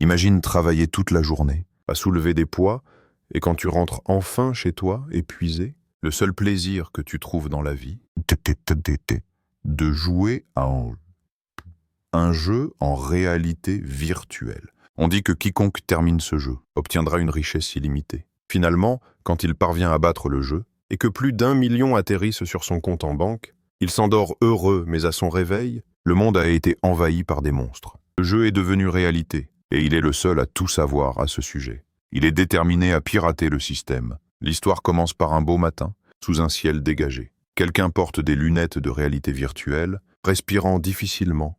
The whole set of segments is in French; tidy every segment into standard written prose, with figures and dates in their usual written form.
Imagine travailler toute la journée, à soulever des poids, et quand tu rentres enfin chez toi, épuisé, le seul plaisir que tu trouves dans la vie, de jouer à un jeu en réalité virtuelle. On dit que quiconque termine ce jeu obtiendra une richesse illimitée. Finalement, quand il parvient à battre le jeu, et que plus d'1 million atterrissent sur son compte en banque, il s'endort heureux, mais à son réveil, le monde a été envahi par des monstres. Le jeu est devenu réalité, et il est le seul à tout savoir à ce sujet. Il est déterminé à pirater le système. L'histoire commence par un beau matin, sous un ciel dégagé. Quelqu'un porte des lunettes de réalité virtuelle, respirant difficilement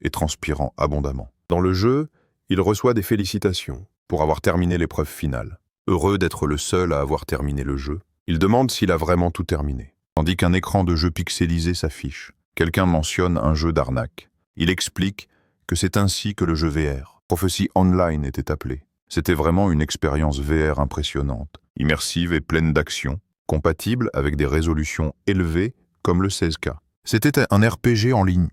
et transpirant abondamment. Dans le jeu, il reçoit des félicitations pour avoir terminé l'épreuve finale. Heureux d'être le seul à avoir terminé le jeu, il demande s'il a vraiment tout terminé. Tandis qu'un écran de jeu pixelisé s'affiche, quelqu'un mentionne un jeu d'arnaque. Il explique que c'est ainsi que le jeu VR, Prophecy Online, était appelé. C'était vraiment une expérience VR impressionnante, immersive et pleine d'action, compatible avec des résolutions élevées comme le 16K. C'était un RPG en ligne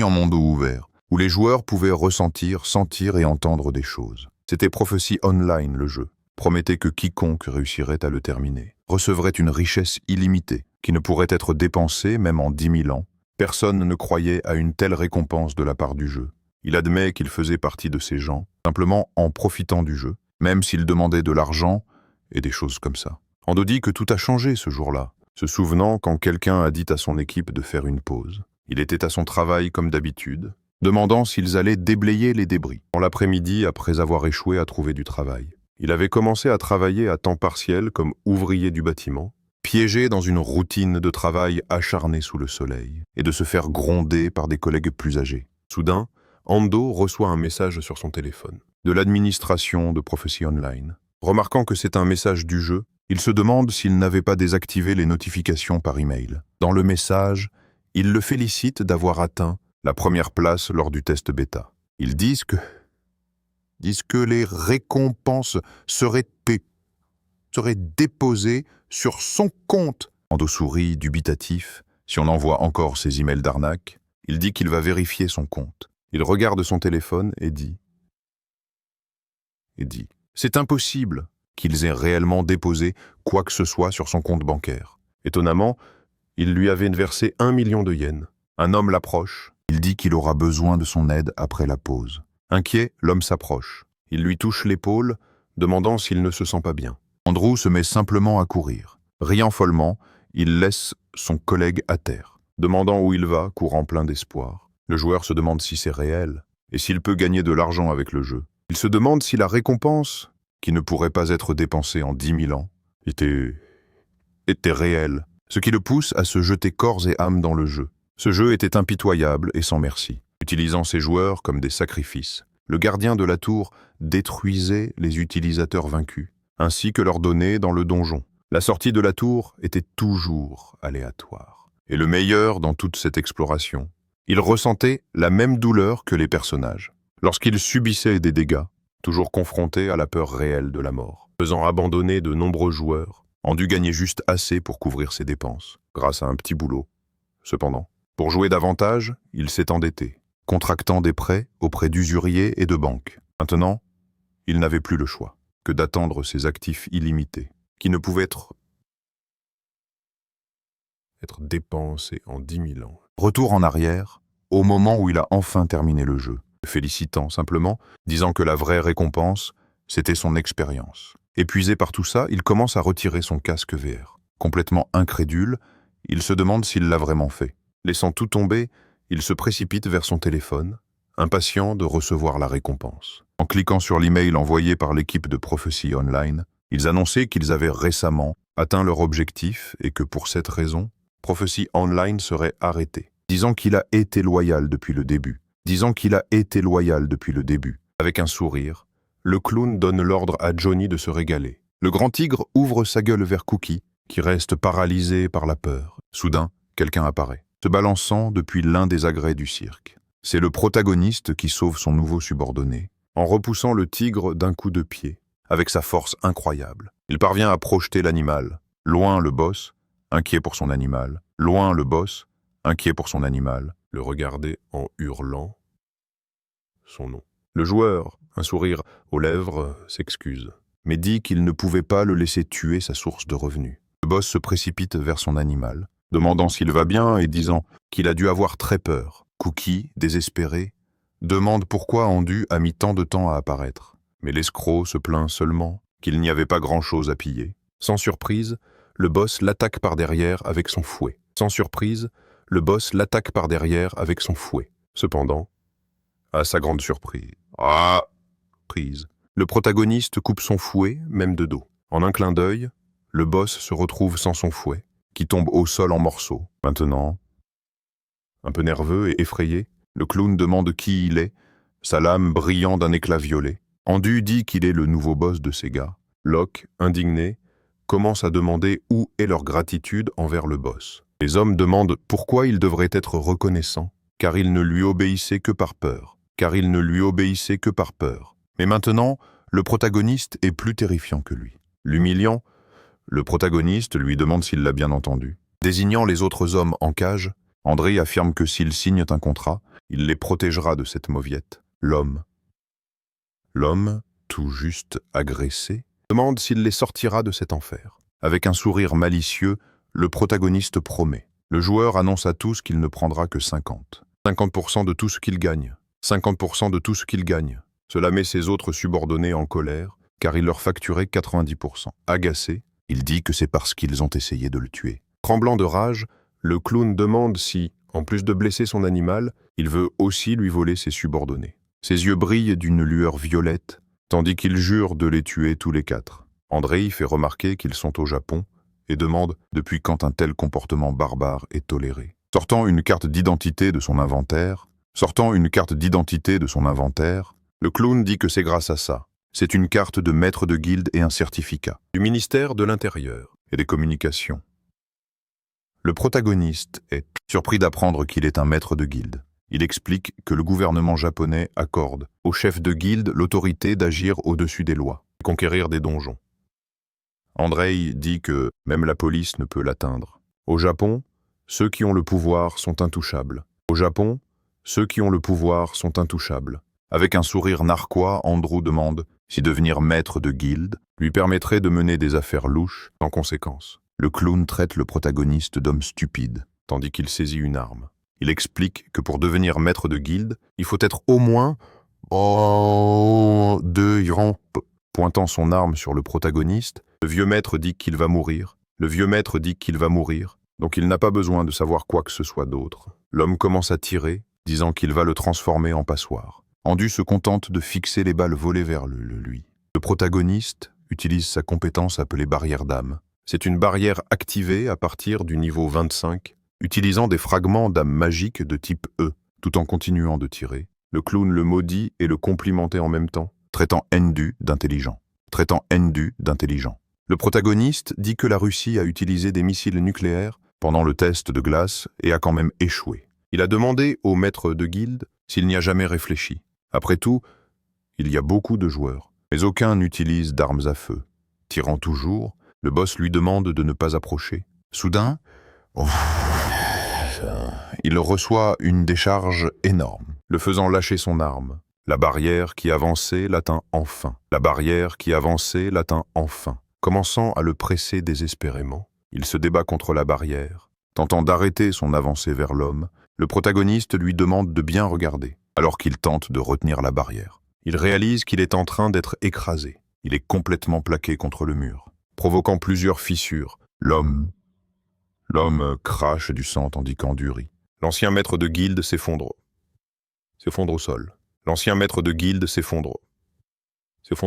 en monde ouvert, où les joueurs pouvaient ressentir, sentir et entendre des choses. C'était Prophecy Online, le jeu. Promettait que quiconque réussirait à le terminer recevrait une richesse illimitée, qui ne pourrait être dépensée même en 10 000 ans. Personne ne croyait à une telle récompense de la part du jeu. Il admet qu'il faisait partie de ces gens, simplement en profitant du jeu, même s'il demandait de l'argent et des choses comme ça. Ando dit que tout a changé ce jour-là, se souvenant quand quelqu'un a dit à son équipe de faire une pause. Il était à son travail comme d'habitude, demandant s'ils allaient déblayer les débris. En l'après-midi, après avoir échoué à trouver du travail. Il avait commencé à travailler à temps partiel comme ouvrier du bâtiment, piégé dans une routine de travail acharnée sous le soleil, et de se faire gronder par des collègues plus âgés. Soudain, Ando reçoit un message sur son téléphone, de l'administration de Prophecy Online. Remarquant que c'est un message du jeu, il se demande s'il n'avait pas désactivé les notifications par email. Dans le message, ils le félicitent d'avoir atteint la première place lors du test bêta. Ils disent que les récompenses seraient déposées sur son compte. Ando sourit dubitatif. Si on envoie encore ses emails d'arnaque, il dit qu'il va vérifier son compte. Il regarde son téléphone et dit « C'est impossible qu'ils aient réellement déposé quoi que ce soit sur son compte bancaire. » Étonnamment, il lui avait versé 1 million de yens. Un homme l'approche. Il dit qu'il aura besoin de son aide après la pause. Inquiet, l'homme s'approche. Il lui touche l'épaule, demandant s'il ne se sent pas bien. Andrew se met simplement à courir. Riant follement, il laisse son collègue à terre. Demandant où il va, courant plein d'espoir. Le joueur se demande si c'est réel et s'il peut gagner de l'argent avec le jeu. Il se demande si la récompense, qui ne pourrait pas être dépensée en 10 000 ans, était réelle, ce qui le pousse à se jeter corps et âme dans le jeu. Ce jeu était impitoyable et sans merci. Utilisant ses joueurs comme des sacrifices, le gardien de la tour détruisait les utilisateurs vaincus, ainsi que leurs données dans le donjon. La sortie de la tour était toujours aléatoire. Et le meilleur dans toute cette exploration, il ressentait la même douleur que les personnages. Lorsqu'il subissait des dégâts, toujours confronté à la peur réelle de la mort, faisant abandonner de nombreux joueurs, en dû gagner juste assez pour couvrir ses dépenses, grâce à un petit boulot. Cependant, pour jouer davantage, il s'est endetté, contractant des prêts auprès d'usuriers et de banques. Maintenant, il n'avait plus le choix que d'attendre ses actifs illimités, qui ne pouvaient être dépensés en 10 000 ans. Retour en arrière, au moment où il a enfin terminé le jeu, félicitant simplement, disant que la vraie récompense, c'était son expérience. Épuisé par tout ça, il commence à retirer son casque VR. Complètement incrédule, il se demande s'il l'a vraiment fait. Laissant tout tomber, il se précipite vers son téléphone, impatient de recevoir la récompense. En cliquant sur l'email envoyé par l'équipe de Prophecy Online, ils annonçaient qu'ils avaient récemment atteint leur objectif et que pour cette raison, Prophecy Online serait arrêté, disant qu'il a été loyal depuis le début. Avec un sourire, le clown donne l'ordre à Johnny de se régaler. Le grand tigre ouvre sa gueule vers Cookie, qui reste paralysé par la peur. Soudain, quelqu'un apparaît, se balançant depuis l'un des agrès du cirque. C'est le protagoniste qui sauve son nouveau subordonné, en repoussant le tigre d'un coup de pied, avec sa force incroyable. Il parvient à projeter l'animal. Loin le boss, inquiet pour son animal. Le regarder en hurlant son nom. Le joueur, un sourire aux lèvres, s'excuse, mais dit qu'il ne pouvait pas le laisser tuer sa source de revenus. Le boss se précipite vers son animal, demandant s'il va bien et disant qu'il a dû avoir très peur. Cookie, désespéré, demande pourquoi Andu a mis tant de temps à apparaître. Mais l'escroc se plaint seulement qu'il n'y avait pas grand-chose à piller. Sans surprise, le boss l'attaque par derrière avec son fouet. Sans surprise, le boss l'attaque par derrière avec son fouet. Cependant, à sa grande surprise, le protagoniste coupe son fouet, même de dos. En un clin d'œil, le boss se retrouve sans son fouet, qui tombe au sol en morceaux. Maintenant, un peu nerveux et effrayé, le clown demande qui il est, sa lame brillant d'un éclat violet. Andu dit qu'il est le nouveau boss de Sega. Locke, indigné, commence à demander où est leur gratitude envers le boss. Les hommes demandent pourquoi il devrait être reconnaissant, car il ne lui obéissait que par peur. Mais maintenant, le protagoniste est plus terrifiant que lui. L'humiliant, le protagoniste lui demande s'il l'a bien entendu. Désignant les autres hommes en cage, André affirme que s'ils signent un contrat, il les protégera de cette mauviette. L'homme, tout juste agressé, demande s'il les sortira de cet enfer. Avec un sourire malicieux, le protagoniste promet. Le joueur annonce à tous qu'il ne prendra que 50. 50% de tout ce qu'il gagne. 50% de tout ce qu'il gagne. Cela met ses autres subordonnés en colère, car il leur facturait 90%. Agacé, il dit que c'est parce qu'ils ont essayé de le tuer. Tremblant de rage, le clown demande si, en plus de blesser son animal, il veut aussi lui voler ses subordonnés. Ses yeux brillent d'une lueur violette, tandis qu'il jure de les tuer tous les 4. André fait remarquer qu'ils sont au Japon et demande depuis quand un tel comportement barbare est toléré. Sortant une carte d'identité de son inventaire, le clown dit que c'est grâce à ça. C'est une carte de maître de guilde et un certificat du ministère de l'Intérieur et des Communications. Le protagoniste est surpris d'apprendre qu'il est un maître de guilde. Il explique que le gouvernement japonais accorde au chef de guilde l'autorité d'agir au-dessus des lois, et conquérir des donjons. Andrei dit que même la police ne peut l'atteindre. Au Japon, ceux qui ont le pouvoir sont intouchables. Avec un sourire narquois, Andrew demande si devenir maître de guilde lui permettrait de mener des affaires louches sans conséquence. Le clown traite le protagoniste d'homme stupide, tandis qu'il saisit une arme. Il explique que pour devenir maître de guilde, il faut être au moins pointant son arme sur le protagoniste. Le vieux maître dit qu'il va mourir, donc il n'a pas besoin de savoir quoi que ce soit d'autre. L'homme commence à tirer, disant qu'il va le transformer en passoire. Andu se contente de fixer les balles volées vers lui. Le protagoniste utilise sa compétence appelée barrière d'âme. C'est une barrière activée à partir du niveau 25, utilisant des fragments d'âme magique de type E, tout en continuant de tirer. Le clown le maudit et le complimentait en même temps, traitant Endu d'intelligent. Le protagoniste dit que la Russie a utilisé des missiles nucléaires pendant le test de glace et a quand même échoué. Il a demandé au maître de guilde s'il n'y a jamais réfléchi. Après tout, il y a beaucoup de joueurs, mais aucun n'utilise d'armes à feu. Tirant toujours, le boss lui demande de ne pas approcher. Soudain, il reçoit une décharge énorme, le faisant lâcher son arme. La barrière qui avançait l'atteint enfin. Commençant à le presser désespérément, il se débat contre la barrière. Tentant d'arrêter son avancée vers l'homme, le protagoniste lui demande de bien regarder, alors qu'il tente de retenir la barrière. Il réalise qu'il est en train d'être écrasé. Il est complètement plaqué contre le mur, provoquant plusieurs fissures. L'homme crache du sang tandis qu'Andu rit. L'ancien maître de guilde s'effondre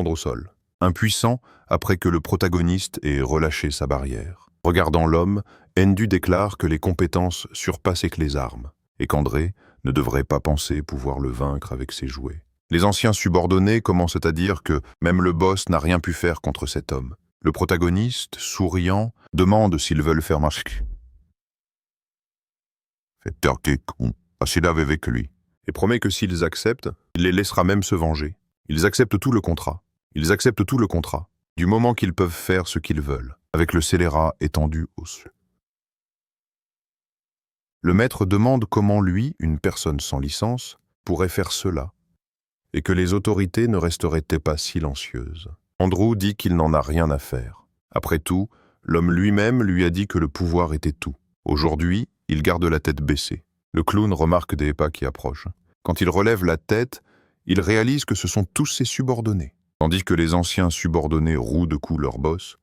au sol. Impuissant après que le protagoniste ait relâché sa barrière. Regardant l'homme, Endu déclare que les compétences surpassent que les armes, et qu'André ne devrait pas penser pouvoir le vaincre avec ses jouets. Les anciens subordonnés commencent à dire que même le boss n'a rien pu faire contre cet homme. Le protagoniste, souriant, demande s'ils veulent faire marche. Avec lui, et promet que s'ils acceptent, il les laissera même se venger. Ils acceptent tout le contrat, du moment qu'ils peuvent faire ce qu'ils veulent, avec le scélérat étendu au sol. Le maître demande comment lui, une personne sans licence, pourrait faire cela. et que les autorités ne resteraient pas silencieuses. Andrew dit qu'il n'en a rien à faire. Après tout, l'homme lui-même lui a dit que le pouvoir était tout. Aujourd'hui, il garde la tête baissée. Le clown remarque des pas qui approchent. Quand il relève la tête, il réalise que ce sont tous ses subordonnés. Tandis que les anciens subordonnés rouent de coups leur boss,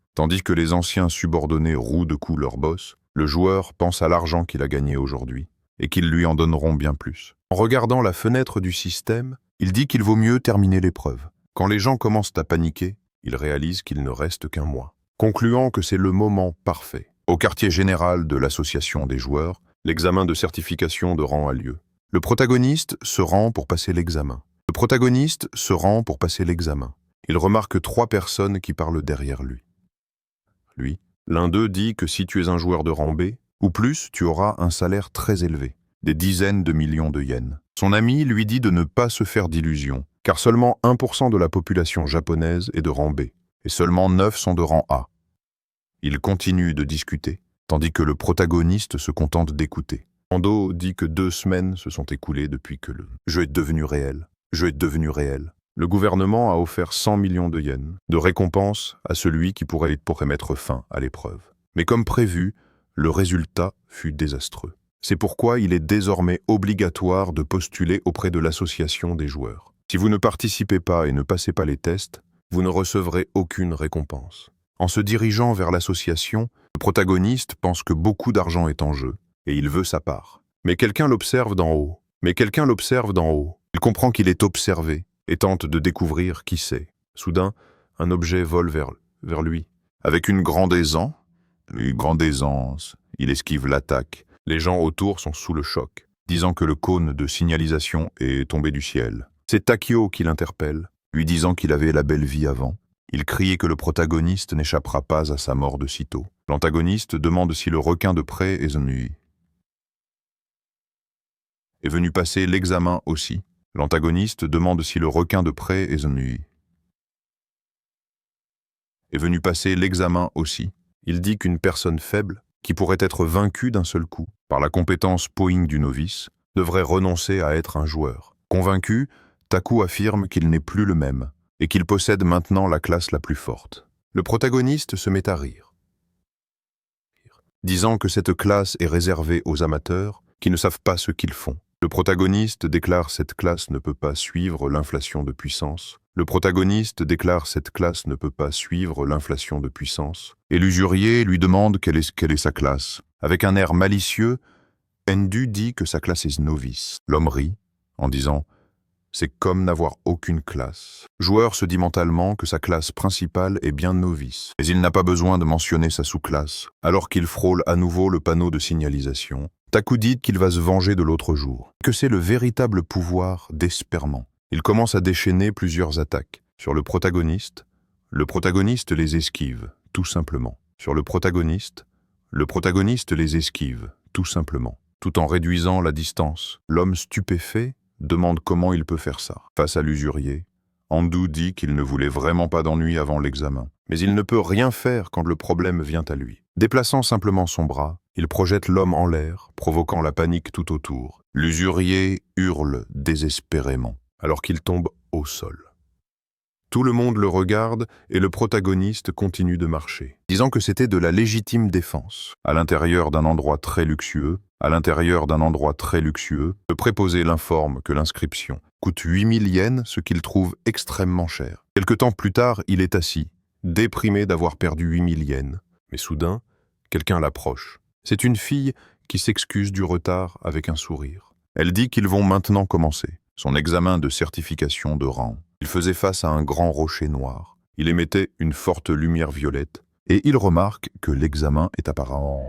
le joueur pense à l'argent qu'il a gagné aujourd'hui et qu'ils lui en donneront bien plus. En regardant la fenêtre du système, il dit qu'il vaut mieux terminer l'épreuve. Quand les gens commencent à paniquer, il réalise qu'il ne reste qu'un mois, concluant que c'est le moment parfait. Au quartier général de l'association des joueurs, l'examen de certification de rang a lieu. Le protagoniste se rend pour passer l'examen. Il remarque 3 personnes qui parlent derrière lui. L'un d'eux dit que si tu es un joueur de rang B, ou plus, tu auras un salaire très élevé, des dizaines de millions de yens. Son ami lui dit de ne pas se faire d'illusions, car seulement 1% de la population japonaise est de rang B, et seulement 9 sont de rang A. Ils continuent de discuter, tandis que le protagoniste se contente d'écouter. Ando dit que 2 semaines se sont écoulées depuis que le jeu est devenu réel. Le gouvernement a offert 100 millions de yens de récompense à celui qui pourrait mettre fin à l'épreuve. Mais comme prévu, le résultat fut désastreux. C'est pourquoi il est désormais obligatoire de postuler auprès de l'association des joueurs. Si vous ne participez pas et ne passez pas les tests, vous ne recevrez aucune récompense. En se dirigeant vers l'association, le protagoniste pense que beaucoup d'argent est en jeu et il veut sa part. Mais quelqu'un l'observe d'en haut. Il comprend qu'il est observé et tente de découvrir qui c'est. Soudain, un objet vole vers lui. Avec une grande aisance, il esquive l'attaque. Les gens autour sont sous le choc, disant que le cône de signalisation est tombé du ciel. C'est Takio qui l'interpelle, lui disant qu'il avait la belle vie avant. Il crie que le protagoniste n'échappera pas à sa mort de sitôt. L'antagoniste demande si le requin de près est venu passer l'examen aussi. Il dit qu'une personne faible, qui pourrait être vaincue d'un seul coup par la compétence poing du novice, devrait renoncer à être un joueur. Convaincu, Taku affirme qu'il n'est plus le même et qu'il possède maintenant la classe la plus forte. Le protagoniste se met à rire, disant que cette classe est réservée aux amateurs qui ne savent pas ce qu'ils font. Le protagoniste déclare cette classe ne peut pas suivre l'inflation de puissance. Et l'usurier lui demande quelle est sa classe. Avec un air malicieux, Endu dit que sa classe est novice. L'homme rit en disant « C'est comme n'avoir aucune classe ». Le joueur se dit mentalement que sa classe principale est bien novice, mais il n'a pas besoin de mentionner sa sous-classe. Alors qu'il frôle à nouveau le panneau de signalisation, Taku dit qu'il va se venger de l'autre jour, que c'est le véritable pouvoir d'esperment. Il commence à déchaîner plusieurs attaques. Sur le protagoniste les esquive, tout simplement. Le protagoniste les esquive, tout simplement, tout en réduisant la distance. L'homme stupéfait demande comment il peut faire ça. Face à l'usurier, Andu dit qu'il ne voulait vraiment pas d'ennui avant l'examen. Mais il ne peut rien faire quand le problème vient à lui. Déplaçant simplement son bras, il projette l'homme en l'air, provoquant la panique tout autour. L'usurier hurle désespérément, alors qu'il tombe au sol. Tout le monde le regarde et le protagoniste continue de marcher, disant que c'était de la légitime défense. À l'intérieur d'un endroit très luxueux, le préposé l'informe que l'inscription coûte 8000 yens, ce qu'il trouve extrêmement cher. Quelque temps plus tard, il est assis, déprimé d'avoir perdu 8000 yens. Mais soudain, quelqu'un l'approche. C'est une fille qui s'excuse du retard avec un sourire. Elle dit qu'ils vont maintenant commencer son examen de certification de rang. Il faisait face à un grand rocher noir. Il émettait une forte lumière violette et il remarque que l'examen est apparemment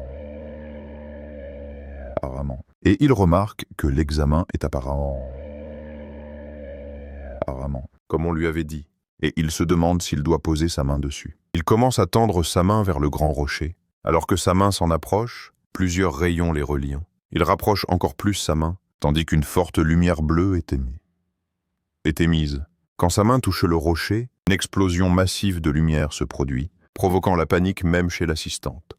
comme on lui avait dit, et il se demande s'il doit poser sa main dessus. Il commence à tendre sa main vers le grand rocher. Alors que sa main s'en approche, plusieurs rayons les relient. Il rapproche encore plus sa main, tandis qu'une forte lumière bleue est émise. Quand sa main touche le rocher, une explosion massive de lumière se produit, provoquant la panique même chez l'assistante.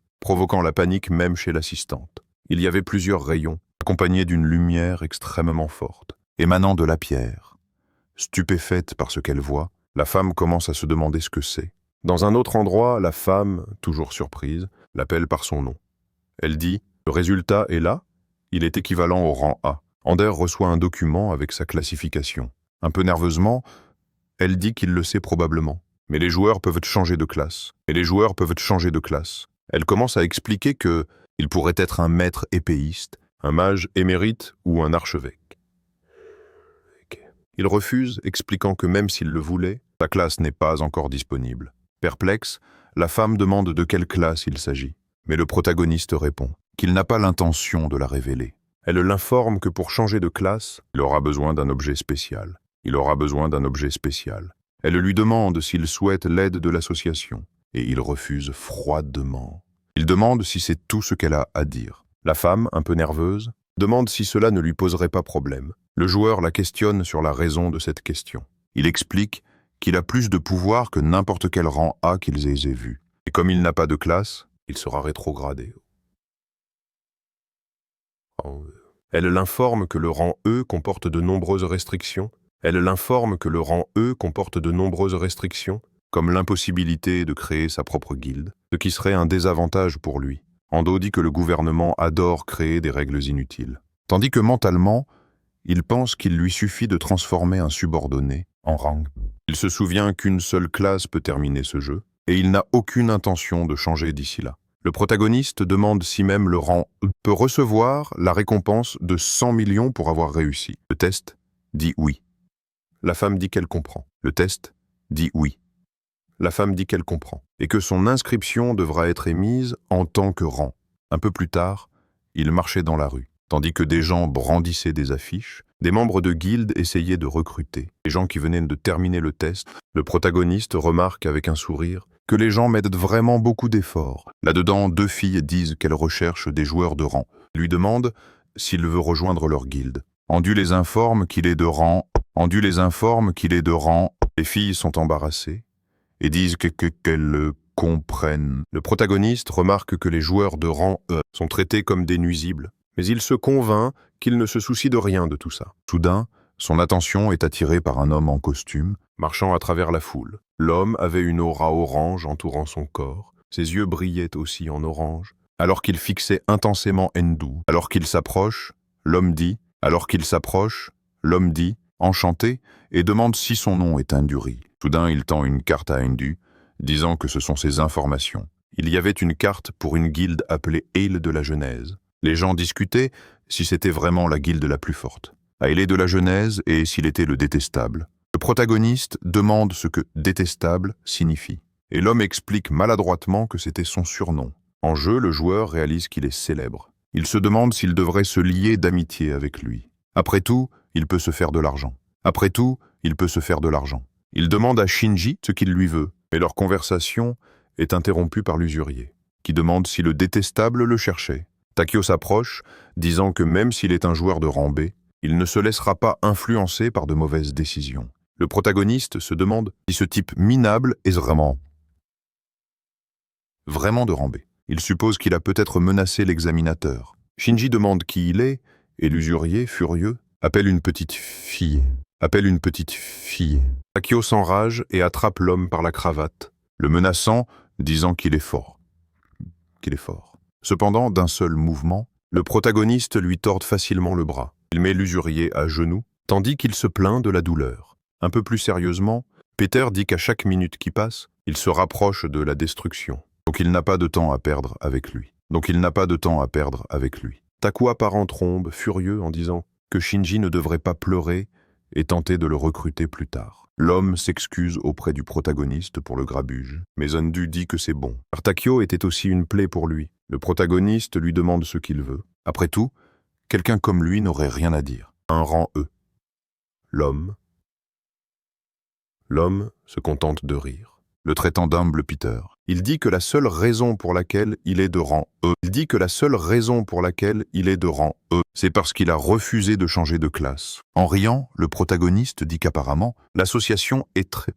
Il y avait plusieurs rayons, accompagnés d'une lumière extrêmement forte, émanant de la pierre. Stupéfaite par ce qu'elle voit, la femme commence à se demander ce que c'est. Dans un autre endroit, la femme, toujours surprise, l'appelle par son nom. Elle dit « Le résultat est là, il est équivalent au rang A ». Ander reçoit un document avec sa classification. Un peu nerveusement, elle dit qu'il le sait probablement. Mais les joueurs peuvent changer de classe. Elle commence à expliquer qu'il pourrait être un maître épéiste, un mage émérite ou un archevêque. Il refuse, expliquant que même s'il le voulait, sa classe n'est pas encore disponible. Perplexe, la femme demande de quelle classe il s'agit. Mais le protagoniste répond qu'il n'a pas l'intention de la révéler. Elle l'informe que pour changer de classe, il aura besoin d'un objet spécial. Elle lui demande s'il souhaite l'aide de l'association, et il refuse froidement. Il demande si c'est tout ce qu'elle a à dire. La femme, un peu nerveuse, demande si cela ne lui poserait pas problème. Le joueur la questionne sur la raison de cette question. Il explique qu'il a plus de pouvoir que n'importe quel rang A qu'ils aient vu. Et comme il n'a pas de classe, il sera rétrogradé. Elle l'informe que le rang E comporte de nombreuses restrictions. Comme l'impossibilité de créer sa propre guilde, ce qui serait un désavantage pour lui. Ando dit que le gouvernement adore créer des règles inutiles. Tandis que mentalement, il pense qu'il lui suffit de transformer un subordonné en rang. Il se souvient qu'une seule classe peut terminer ce jeu, et il n'a aucune intention de changer d'ici là. Le protagoniste demande si même le rang E peut recevoir la récompense de 100 millions pour avoir réussi. Le test dit oui. La femme dit qu'elle comprend. Le test dit oui. La femme dit qu'elle comprend, et que son inscription devra être émise en tant que rang. Un peu plus tard, il marchait dans la rue, tandis que des gens brandissaient des affiches, des membres de guildes essayaient de recruter. Les gens qui venaient de terminer le test, le protagoniste remarque avec un sourire que les gens mettent vraiment beaucoup d'efforts. Là-dedans, 2 filles disent qu'elles recherchent des joueurs de rang. Lui demande s'il veut rejoindre leur guilde. Andu les informe qu'il est de rang. Les filles sont embarrassées et disent qu'elles le comprennent. Le protagoniste remarque que les joueurs de rang E sont traités comme des nuisibles, mais il se convainc qu'il ne se soucie de rien de tout ça. Soudain, son attention est attirée par un homme en costume, marchant à travers la foule. L'homme avait une aura orange entourant son corps, ses yeux brillaient aussi en orange, alors qu'il fixait intensément Endu. Alors qu'il s'approche, l'homme dit, enchanté, et demande si son nom est Induri. Soudain, il tend une carte à Endu, disant que ce sont ses informations. Il y avait une carte pour une guilde appelée Aile de la Genèse. Les gens discutaient si c'était vraiment la guilde la plus forte. Aile de la Genèse et s'il était le détestable. Le protagoniste demande ce que « détestable » signifie. Et l'homme explique maladroitement que c'était son surnom. En jeu, le joueur réalise qu'il est célèbre. Il se demande s'il devrait se lier d'amitié avec lui. Après tout, il peut se faire de l'argent. Il demande à Shinji ce qu'il lui veut, mais leur conversation est interrompue par l'usurier, qui demande si le détestable le cherchait. Takio s'approche, disant que même s'il est un joueur de rang B, il ne se laissera pas influencer par de mauvaises décisions. Le protagoniste se demande si ce type minable est vraiment de rang B. Il suppose qu'il a peut-être menacé l'examinateur. Shinji demande qui il est, et l'usurier, furieux, appelle une petite fille. Takio s'enrage et attrape l'homme par la cravate, le menaçant, disant qu'il est fort. Cependant, d'un seul mouvement, le protagoniste lui tord facilement le bras. Il met l'usurier à genoux, tandis qu'il se plaint de la douleur. Un peu plus sérieusement, Peter dit qu'à chaque minute qui passe, il se rapproche de la destruction. Donc il n'a pas de temps à perdre avec lui. Takua part en trombe, furieux, en disant que Shinji ne devrait pas pleurer et tenter de le recruter plus tard. L'homme s'excuse auprès du protagoniste pour le grabuge, mais Endu dit que c'est bon. Car Takio était aussi une plaie pour lui. Le protagoniste lui demande ce qu'il veut. Après tout, quelqu'un comme lui n'aurait rien à dire. Un rang E. L'homme se contente de rire, le traitant d'humble Peter. Il dit que la seule raison pour laquelle il est de rang E, c'est parce qu'il a refusé de changer de classe. En riant, le protagoniste dit qu'apparemment, l'association est très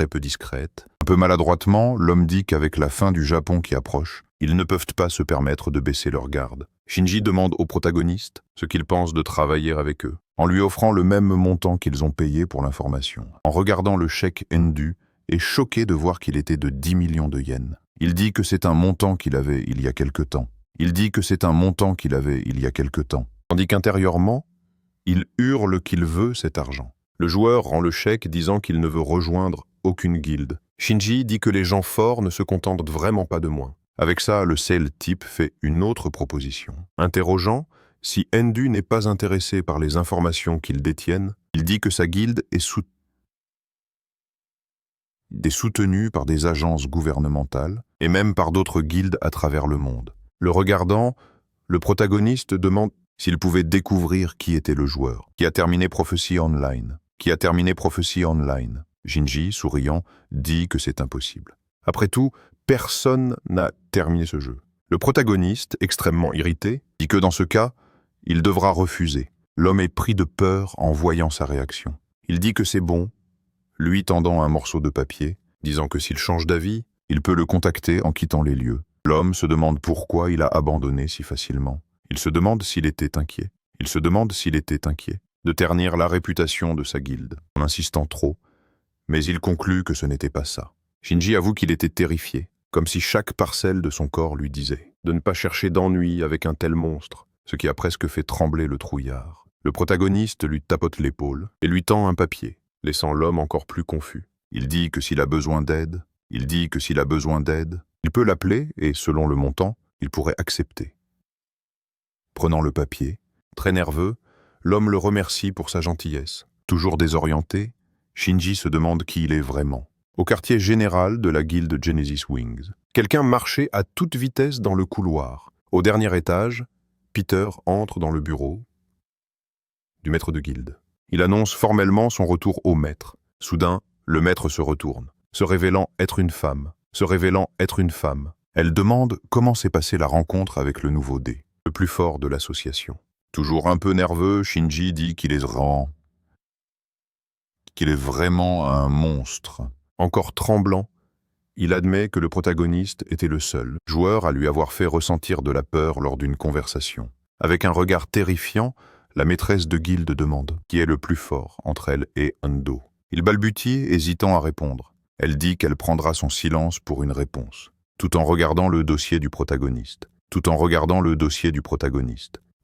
peu discrète. Un peu maladroitement, l'homme dit qu'avec la fin du Japon qui approche, ils ne peuvent pas se permettre de baisser leur garde. Shinji demande au protagoniste ce qu'il pense de travailler avec eux. en lui offrant le même montant qu'ils ont payé pour l'information. En regardant le chèque Endu, est choqué de voir qu'il était de 10 millions de yens. Il dit que c'est un montant qu'il avait il y a quelque temps. Il dit que c'est un montant qu'il avait il y a quelque temps. Tandis qu'intérieurement, il hurle qu'il veut cet argent. Le joueur rend le chèque disant qu'il ne veut rejoindre aucune guilde. Shinji dit que les gens forts ne se contentent vraiment pas de moins. Avec ça, le sale type fait une autre proposition. Interrogeant si Endu n'est pas intéressé par les informations qu'il détienne, il dit que sa guilde est soutenue par des agences gouvernementales et même par d'autres guildes à travers le monde. Le regardant, le protagoniste demande s'il pouvait découvrir qui était le joueur, qui a terminé Prophecy Online. Shinji, souriant, dit que c'est impossible. Après tout, personne n'a terminé ce jeu. Le protagoniste, extrêmement irrité, dit que dans ce cas, il devra refuser. L'homme est pris de peur en voyant sa réaction. Il dit que c'est bon, lui tendant un morceau de papier, disant que s'il change d'avis, il peut le contacter en quittant les lieux. L'homme se demande pourquoi il a abandonné si facilement. Il se demande s'il était inquiet. De ternir la réputation de sa guilde, en insistant trop, mais il conclut que ce n'était pas ça. Shinji avoue qu'il était terrifié, comme si chaque parcelle de son corps lui disait de ne pas chercher d'ennui avec un tel monstre, ce qui a presque fait trembler le trouillard. Le protagoniste lui tapote l'épaule et lui tend un papier, laissant l'homme encore plus confus. Il dit que s'il a besoin d'aide, il peut l'appeler et, selon le montant, il pourrait accepter. Prenant le papier, très nerveux, l'homme le remercie pour sa gentillesse. Toujours désorienté, Shinji se demande qui il est vraiment. Au quartier général de la guilde Genesis Wings, quelqu'un marchait à toute vitesse dans le couloir. Au dernier étage, Peter entre dans le bureau du maître de guilde. Il annonce formellement son retour au maître. Soudain, le maître se retourne, se révélant être une femme. Elle demande comment s'est passée la rencontre avec le nouveau dé, le plus fort de l'association. Toujours un peu nerveux, Shinji dit qu'il est vraiment un monstre. Encore tremblant, il admet que le protagoniste était le seul joueur à lui avoir fait ressentir de la peur lors d'une conversation. Avec un regard terrifiant, la maîtresse de guilde demande qui est le plus fort entre elle et Endo. Il balbutie, hésitant à répondre. Elle dit qu'elle prendra son silence pour une réponse, tout en regardant le dossier du protagoniste.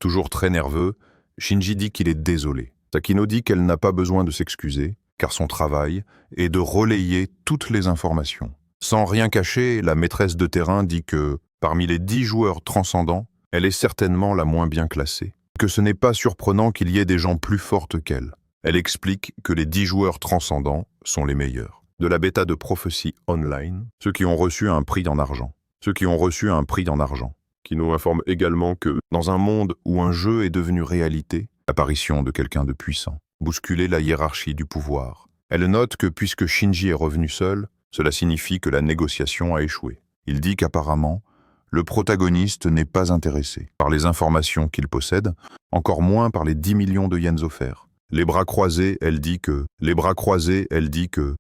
Toujours très nerveux, Shinji dit qu'il est désolé. Sakino dit qu'elle n'a pas besoin de s'excuser, car son travail est de relayer toutes les informations. Sans rien cacher, la maîtresse de terrain dit que, parmi les 10 joueurs transcendants, elle est certainement la moins bien classée. Que ce n'est pas surprenant qu'il y ait des gens plus fortes qu'elle. Elle explique que les 10 joueurs transcendants sont les meilleurs. De la bêta de Prophecy Online, ceux qui ont reçu un prix en argent. Qui nous informe également que, dans un monde où un jeu est devenu réalité, l'apparition de quelqu'un de puissant bousculer la hiérarchie du pouvoir. Elle note que puisque Shinji est revenu seul, cela signifie que la négociation a échoué. Il dit qu'apparemment, le protagoniste n'est pas intéressé par les informations qu'il possède, encore moins par les 10 millions de yens offerts. Les bras croisés, elle dit que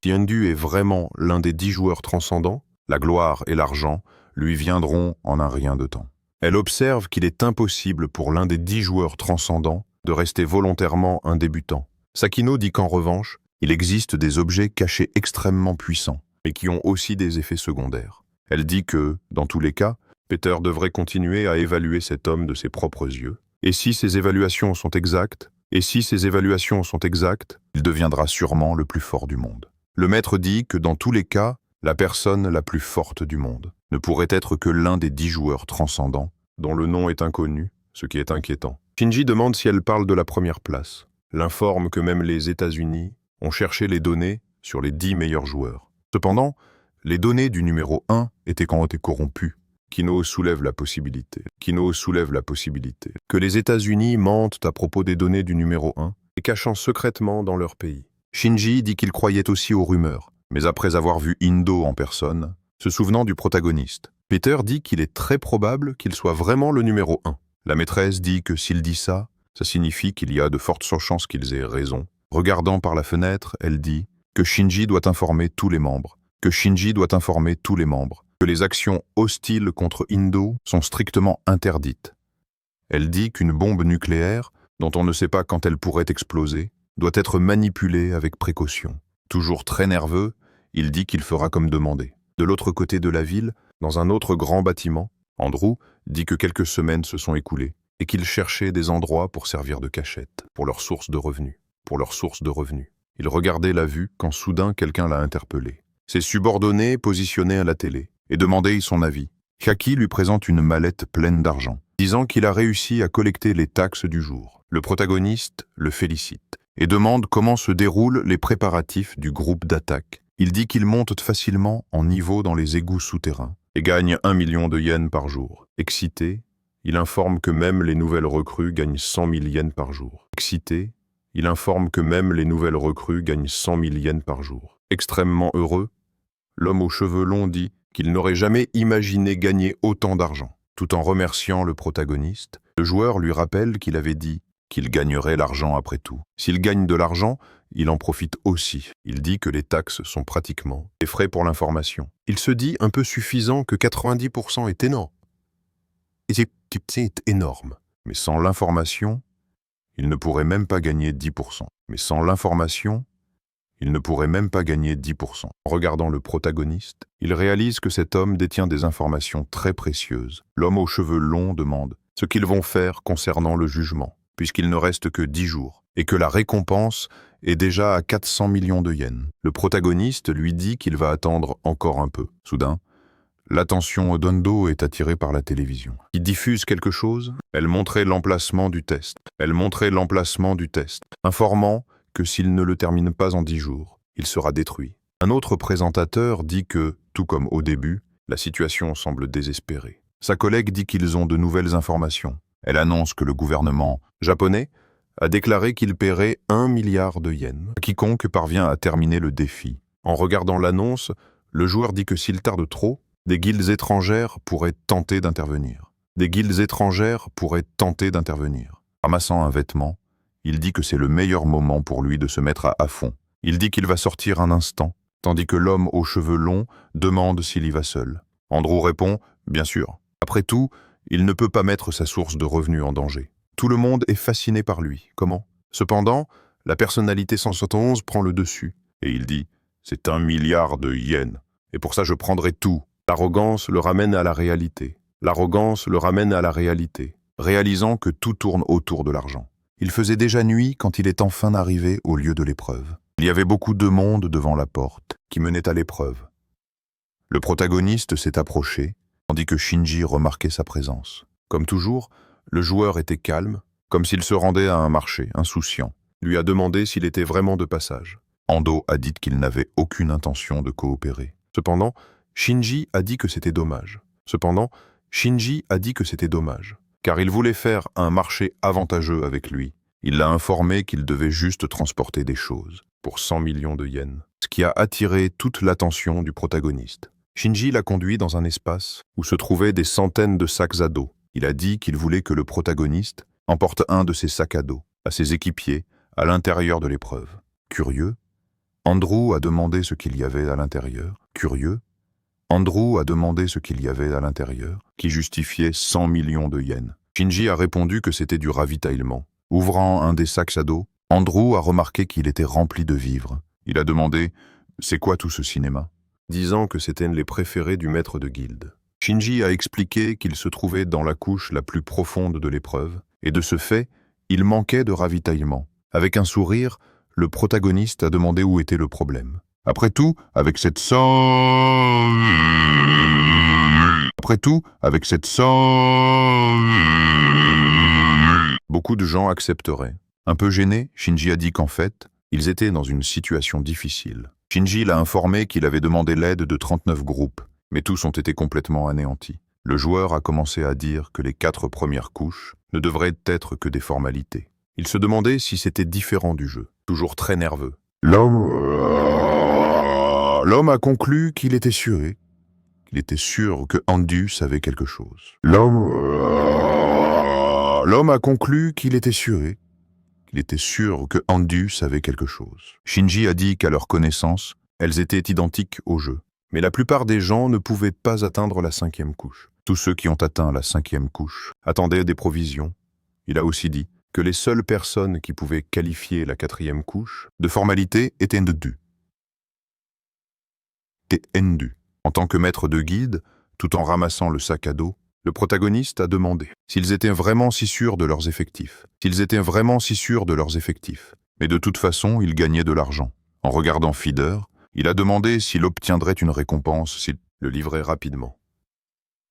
si Endu est vraiment l'un des 10 joueurs transcendants, la gloire et l'argent lui viendront en un rien de temps. Elle observe qu'il est impossible pour l'un des 10 joueurs transcendants de rester volontairement un débutant. Sakino dit qu'en revanche, il existe des objets cachés extrêmement puissants, mais qui ont aussi des effets secondaires. Elle dit que, dans tous les cas, Peter devrait continuer à évaluer cet homme de ses propres yeux. Et si ces évaluations sont exactes, il deviendra sûrement le plus fort du monde. Le maître dit que dans tous les cas, la personne la plus forte du monde ne pourrait être que l'un des 10 joueurs transcendants, dont le nom est inconnu, ce qui est inquiétant. Shinji demande si elle parle de la première place. L'informe que même les États-Unis ont cherché les données sur les 10 meilleurs joueurs. Cependant, les données du numéro 1 étaient corrompues. Kino soulève la possibilité que les États-Unis mentent à propos des données du numéro 1 et cachant secrètement dans leur pays. Shinji dit qu'il croyait aussi aux rumeurs, mais après avoir vu Indo en personne, se souvenant du protagoniste, Peter dit qu'il est très probable qu'il soit vraiment le numéro 1. La maîtresse dit que s'il dit ça, ça signifie qu'il y a de fortes chances qu'ils aient raison. Regardant par la fenêtre, elle dit que Shinji doit informer tous les membres, que les actions hostiles contre Indo sont strictement interdites. Elle dit qu'une bombe nucléaire dont on ne sait pas quand elle pourrait exploser, doit être manipulée avec précaution. Toujours très nerveux, il dit qu'il fera comme demandé. De l'autre côté de la ville, dans un autre grand bâtiment, Andrew dit que quelques semaines se sont écoulées et qu'il cherchait des endroits pour servir de cachette, pour leur source de revenus. Il regardait la vue quand soudain quelqu'un l'a interpellé. Ses subordonnés positionnaient à la télé et demandaient son avis. Jackie lui présente une mallette pleine d'argent, disant qu'il a réussi à collecter les taxes du jour. Le protagoniste le félicite et demande comment se déroulent les préparatifs du groupe d'attaque. Il dit qu'il monte facilement en niveau dans les égouts souterrains et gagne 1 million de yens par jour. Excité, il informe que même les nouvelles recrues gagnent 100 000 yens par jour. Extrêmement heureux, l'homme aux cheveux longs dit qu'il n'aurait jamais imaginé gagner autant d'argent. Tout en remerciant le protagoniste, le joueur lui rappelle qu'il avait dit qu'il gagnerait l'argent après tout. S'il gagne de l'argent, il en profite aussi. Il dit que les taxes sont pratiquement des frais pour l'information. Il se dit un peu suffisant que 90% est énorme. Et c'est énorme. Mais sans l'information, il ne pourrait même pas gagner 10%. En regardant le protagoniste, il réalise que cet homme détient des informations très précieuses. L'homme aux cheveux longs demande ce qu'ils vont faire concernant le jugement, puisqu'il ne reste que 10 jours, et que la récompense est déjà à 400 millions de yens. Le protagoniste lui dit qu'il va attendre encore un peu. Soudain, l'attention d'Ondo est attirée par la télévision. Il diffuse quelque chose, elle montrait l'emplacement du test, informant que s'il ne le termine pas en 10 jours, il sera détruit. Un autre présentateur dit que, tout comme au début, la situation semble désespérée. Sa collègue dit qu'ils ont de nouvelles informations. Elle annonce que le gouvernement japonais a déclaré qu'il paierait 1 milliard de yens à quiconque parvient à terminer le défi. En regardant l'annonce, le joueur dit que s'il tarde trop, des guildes étrangères pourraient tenter d'intervenir. Ramassant un vêtement, il dit que c'est le meilleur moment pour lui de se mettre à fond. Il dit qu'il va sortir un instant, tandis que l'homme aux cheveux longs demande s'il y va seul. Andrew répond « Bien sûr ». Après tout, il ne peut pas mettre sa source de revenus en danger. Tout le monde est fasciné par lui. Comment? Cependant, la personnalité 171 prend le dessus, et il dit « C'est 1 milliard de yens, et pour ça je prendrai tout ». L'arrogance le ramène à la réalité. Réalisant que tout tourne autour de l'argent. Il faisait déjà nuit quand il est enfin arrivé au lieu de l'épreuve. Il y avait beaucoup de monde devant la porte qui menait à l'épreuve. Le protagoniste s'est approché, tandis que Shinji remarquait sa présence. Comme toujours, le joueur était calme, comme s'il se rendait à un marché, insouciant. Il lui a demandé s'il était vraiment de passage. Ando a dit qu'il n'avait aucune intention de coopérer. Cependant, Shinji a dit que c'était dommage, car il voulait faire un marché avantageux avec lui. Il l'a informé qu'il devait juste transporter des choses pour 100 millions de yens, ce qui a attiré toute l'attention du protagoniste. Shinji l'a conduit dans un espace où se trouvaient des centaines de sacs à dos. Il a dit qu'il voulait que le protagoniste emporte un de ces sacs à dos à ses équipiers à l'intérieur de l'épreuve. Curieux, Andrew a demandé ce qu'il y avait à l'intérieur. Qui justifiait 100 millions de yens. Shinji a répondu que c'était du ravitaillement. Ouvrant un des sacs à dos, Andrew a remarqué qu'il était rempli de vivres. Il a demandé « C'est quoi tout ce cinéma ?» disant que c'était les préférés du maître de guilde. Shinji a expliqué qu'il se trouvait dans la couche la plus profonde de l'épreuve, et de ce fait, il manquait de ravitaillement. Avec un sourire, le protagoniste a demandé où était le problème. Après tout, avec cette somme... Beaucoup de gens accepteraient. Un peu gêné, Shinji a dit qu'en fait, ils étaient dans une situation difficile. Shinji l'a informé qu'il avait demandé l'aide de 39 groupes, mais tous ont été complètement anéantis. Le joueur a commencé à dire que les 4 premières couches ne devraient être que des formalités. Il se demandait si c'était différent du jeu, toujours très nerveux. L'homme a conclu qu'il était sûr que Andu savait quelque chose. Shinji a dit qu'à leur connaissance, elles étaient identiques au jeu. Mais la plupart des gens ne pouvaient pas atteindre la 5e couche. Tous ceux qui ont atteint la 5e couche attendaient des provisions. Il a aussi dit que les seules personnes qui pouvaient qualifier la quatrième couche de formalité étaient Endu. En tant que maître de guide, tout en ramassant le sac à dos, le protagoniste a demandé s'ils étaient vraiment si sûrs de leurs effectifs. Mais de toute façon, il gagnait de l'argent. En regardant Feeder, il a demandé s'il obtiendrait une récompense s'il le livrait rapidement.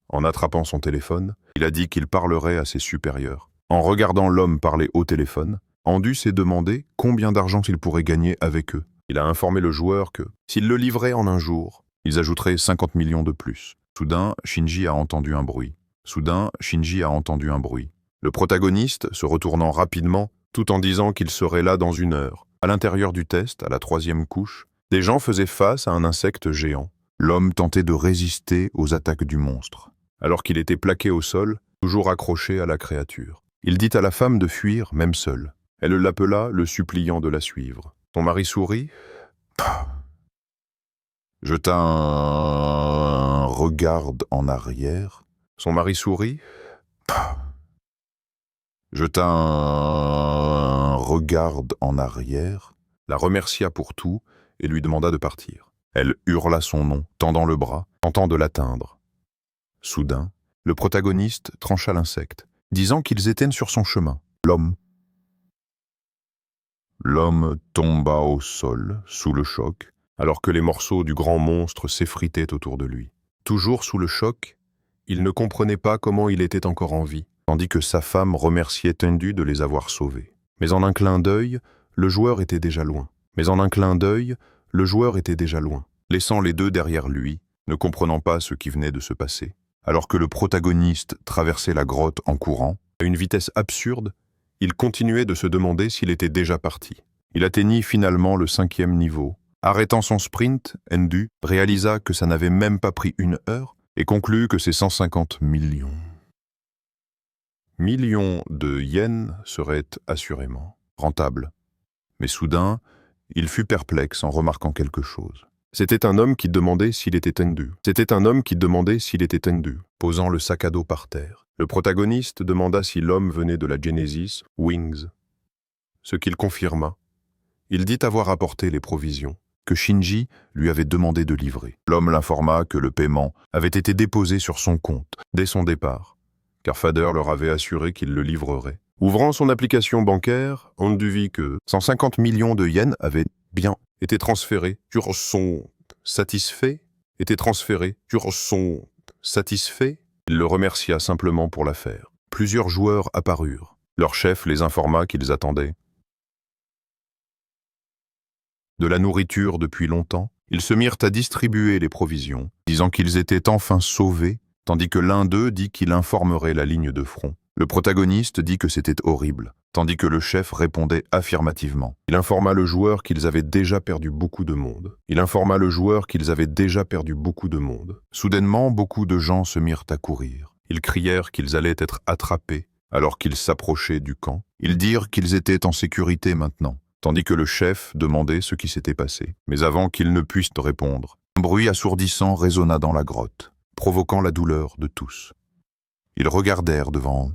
En attrapant son téléphone, il a dit qu'il parlerait à ses supérieurs. En regardant l'homme parler au téléphone, Endu s'est demandé combien d'argent il pourrait gagner avec eux. Il a informé le joueur que, s'il le livrait en un jour, ils ajouteraient 50 millions de plus. Soudain, Shinji a entendu un bruit. Le protagoniste, se retournant rapidement, tout en disant qu'il serait là dans 1 heure. À l'intérieur du test, à la 3e couche, des gens faisaient face à un insecte géant. L'homme tentait de résister aux attaques du monstre, alors qu'il était plaqué au sol, toujours accroché à la créature. Il dit à la femme de fuir, même seule. Elle l'appela, le suppliant de la suivre. Son mari sourit, jeta un regard en arrière. La remercia pour tout et lui demanda de partir. Elle hurla son nom, tendant le bras, tentant de l'atteindre. Soudain, le protagoniste trancha l'insecte, disant qu'ils étaient sur son chemin. L'homme tomba au sol, sous le choc, alors que les morceaux du grand monstre s'effritaient autour de lui. Toujours sous le choc, il ne comprenait pas comment il était encore en vie, tandis que sa femme remerciait Tendu de les avoir sauvés. Mais en un clin d'œil, le joueur était déjà loin, laissant les deux derrière lui, ne comprenant pas ce qui venait de se passer. Alors que le protagoniste traversait la grotte en courant, à une vitesse absurde, il continuait de se demander s'il était déjà parti. Il atteignit finalement le 5e niveau. Arrêtant son sprint, Endu réalisa que ça n'avait même pas pris 1 heure et conclut que ces 150 millions de yens seraient assurément rentables. Mais soudain, il fut perplexe en remarquant quelque chose. C'était un homme qui demandait s'il était Endu. Posant le sac à dos par terre. Le protagoniste demanda si l'homme venait de la Genesis Wings. Ce qu'il confirma. Il dit avoir apporté les provisions que Shinji lui avait demandé de livrer. L'homme l'informa que le paiement avait été déposé sur son compte dès son départ, car Fader leur avait assuré qu'il le livrerait. Ouvrant son application bancaire, Endu vit que 150 millions de yens avaient bien été transférés sur son satisfait. Il le remercia simplement pour l'affaire. Plusieurs joueurs apparurent. Leur chef les informa qu'ils attendaient de la nourriture depuis longtemps. Ils se mirent à distribuer les provisions, disant qu'ils étaient enfin sauvés, tandis que l'un d'eux dit qu'il informerait la ligne de front. Le protagoniste dit que c'était horrible, tandis que le chef répondait affirmativement. Il informa le joueur qu'ils avaient déjà perdu beaucoup de monde. Soudainement, beaucoup de gens se mirent à courir. Ils crièrent qu'ils allaient être attrapés alors qu'ils s'approchaient du camp. Ils dirent qu'ils étaient en sécurité maintenant, tandis que le chef demandait ce qui s'était passé. Mais avant qu'ils ne puissent répondre, un bruit assourdissant résonna dans la grotte, provoquant la douleur de tous. Ils regardèrent devant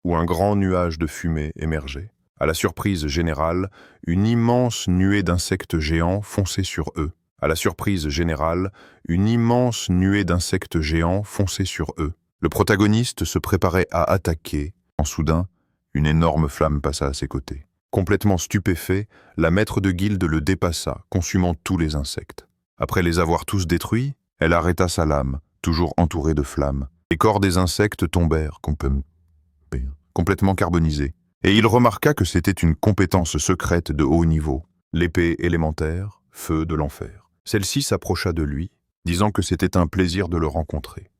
où un grand nuage de fumée émergeait. À la surprise générale, une immense nuée d'insectes géants fonçait sur eux. Le protagoniste se préparait à attaquer, quand soudain, une énorme flamme passa à ses côtés. Complètement stupéfait, la maître de guilde le dépassa, consumant tous les insectes. Après les avoir tous détruits, elle arrêta sa lame, toujours entourée de flammes. Les corps des insectes tombèrent, complètement carbonisés. Et il remarqua que c'était une compétence secrète de haut niveau, l'épée élémentaire, feu de l'enfer. Celle-ci s'approcha de lui, disant que c'était un plaisir de le rencontrer.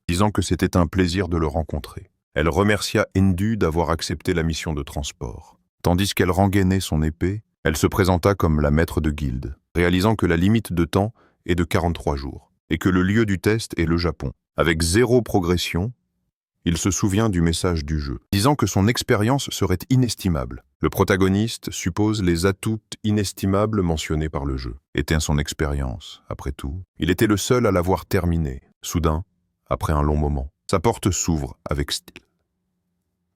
Elle remercia Endu d'avoir accepté la mission de transport. Tandis qu'elle rengainait son épée, elle se présenta comme la maître de guilde, réalisant que la limite de temps est de 43 jours, et que le lieu du test est le Japon. Avec 0 progression, il se souvient du message du jeu, disant que son expérience serait inestimable. Le protagoniste suppose les atouts inestimables mentionnés par le jeu. Était son expérience, après tout. Il était le seul à l'avoir terminé. Soudain, après un long moment, sa porte s'ouvre avec style.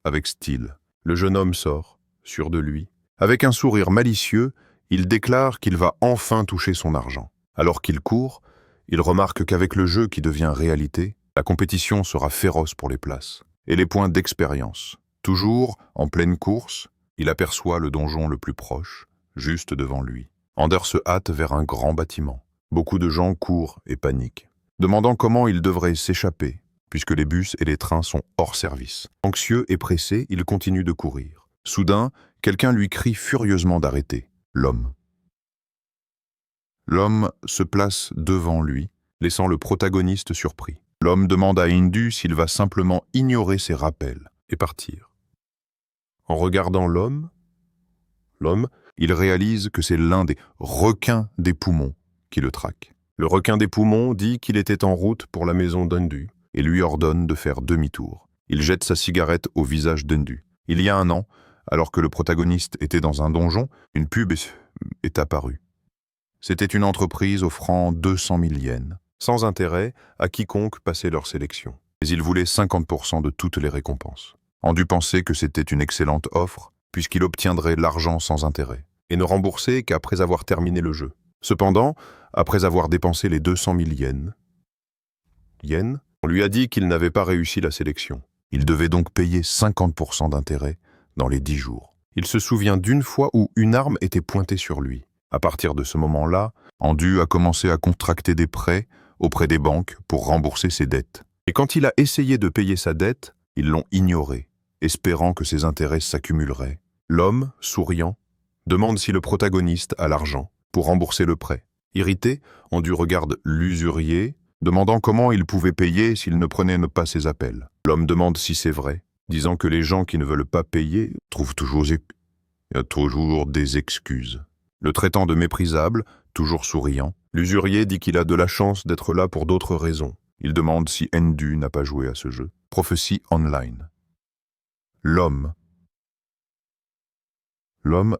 avec style. Le jeune homme sort, sûr de lui. Avec un sourire malicieux, il déclare qu'il va enfin toucher son argent. Alors qu'il court, il remarque qu'avec le jeu qui devient réalité, la compétition sera féroce pour les places et les points d'expérience. Toujours en pleine course, il aperçoit le donjon le plus proche, juste devant lui. Ender se hâte vers un grand bâtiment. Beaucoup de gens courent et paniquent, demandant comment il devrait s'échapper, puisque les bus et les trains sont hors service. Anxieux et pressé, il continue de courir. Soudain, quelqu'un lui crie furieusement d'arrêter. L'homme. L'homme se place devant lui, laissant le protagoniste surpris. L'homme demande à Hindu s'il va simplement ignorer ses rappels et partir. En regardant l'homme, il réalise que c'est l'un des requins des poumons qui le traque. Le requin des poumons dit qu'il était en route pour la maison d'Hindu et lui ordonne de faire demi-tour. Il jette sa cigarette au visage d'Hindu. Il y a un an, alors que le protagoniste était dans un donjon, une pub est apparue. C'était une entreprise offrant 200 000 yens, sans intérêt, à quiconque passait leur sélection. Mais il voulait 50% de toutes les récompenses. Hindu pensait que c'était une excellente offre, puisqu'il obtiendrait l'argent sans intérêt, et ne remboursait qu'après avoir terminé le jeu. Cependant, après avoir dépensé les 200 000 yens, on lui a dit qu'il n'avait pas réussi la sélection. Il devait donc payer 50% d'intérêt dans les 10 jours. Il se souvient d'une fois où une arme était pointée sur lui. À partir de ce moment-là, Hindu a commencé à contracter des prêts auprès des banques pour rembourser ses dettes. Et quand il a essayé de payer sa dette, ils l'ont ignoré, espérant que ses intérêts s'accumuleraient. L'homme, souriant, demande si le protagoniste a l'argent pour rembourser le prêt. Irrité, Hindu regarde l'usurier, demandant comment il pouvait payer s'il ne prenait pas ses appels. L'homme demande si c'est vrai, disant que les gens qui ne veulent pas payer trouvent toujours des excuses. Le traitant de méprisable, toujours souriant, l'usurier dit qu'il a de la chance d'être là pour d'autres raisons. Il demande si Hindu n'a pas joué à ce jeu. Prophétie online. L'homme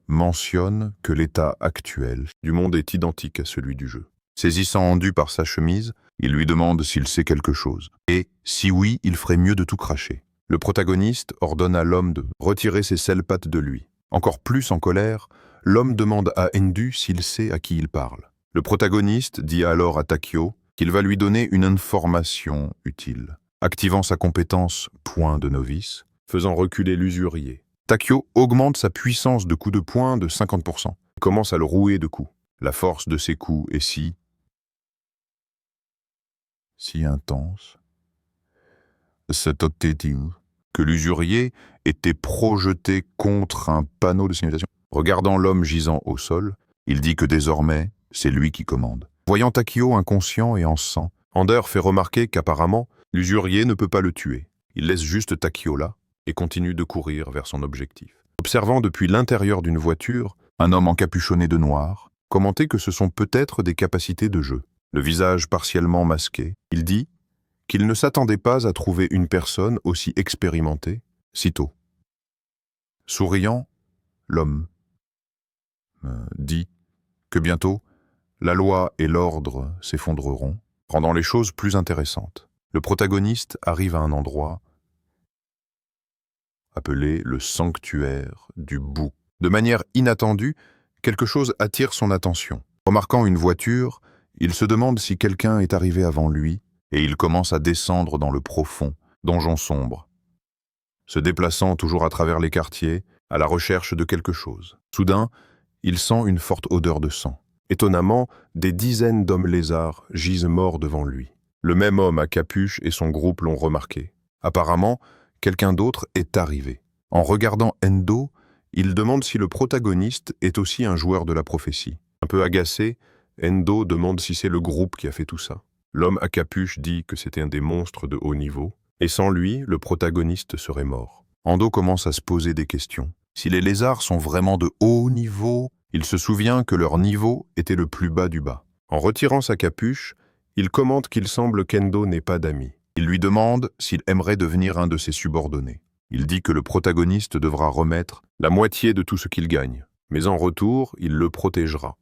mentionne que l'état actuel du monde est identique à celui du jeu. Saisissant Hindu par sa chemise, il lui demande s'il sait quelque chose. Et, si oui, il ferait mieux de tout cracher. Le protagoniste ordonne à l'homme de retirer ses sales pattes de lui. Encore plus en colère, l'homme demande à Hindu s'il sait à qui il parle. Le protagoniste dit alors à Takio qu'il va lui donner une information utile, activant sa compétence « point de novice », faisant reculer l'usurier. Takio augmente sa puissance de coups de poing de 50%, et commence à le rouer de coups. La force de ses coups est si intense, que l'usurier était projeté contre un panneau de signalisation. Regardant l'homme gisant au sol, il dit que désormais, c'est lui qui commande. Voyant Takio inconscient et en sang, Ender fait remarquer qu'apparemment, l'usurier ne peut pas le tuer. Il laisse juste Takio là et continue de courir vers son objectif. Observant depuis l'intérieur d'une voiture, un homme encapuchonné de noir commentait que ce sont peut-être des capacités de jeu. Le visage partiellement masqué, il dit qu'il ne s'attendait pas à trouver une personne aussi expérimentée si tôt. Souriant, l'homme dit que bientôt, la loi et l'ordre s'effondreront, rendant les choses plus intéressantes. Le protagoniste arrive à un endroit appelé le sanctuaire du bouc. De manière inattendue, quelque chose attire son attention. Remarquant une voiture, il se demande si quelqu'un est arrivé avant lui, et il commence à descendre dans le profond donjon sombre, se déplaçant toujours à travers les quartiers, à la recherche de quelque chose. Soudain, il sent une forte odeur de sang. Étonnamment, des dizaines d'hommes lézards gisent morts devant lui. Le même homme à capuche et son groupe l'ont remarqué. Apparemment, quelqu'un d'autre est arrivé. En regardant Endo, il demande si le protagoniste est aussi un joueur de la prophétie. Un peu agacé, Endo demande si c'est le groupe qui a fait tout ça. L'homme à capuche dit que c'était un des monstres de haut niveau, et sans lui, le protagoniste serait mort. Endo commence à se poser des questions. Si les lézards sont vraiment de haut niveau, il se souvient que leur niveau était le plus bas du bas. En retirant sa capuche, il commente qu'il semble qu'Endo n'ait pas d'amis. Il lui demande s'il aimerait devenir un de ses subordonnés. Il dit que le protagoniste devra remettre la moitié de tout ce qu'il gagne, mais en retour, il le protégera.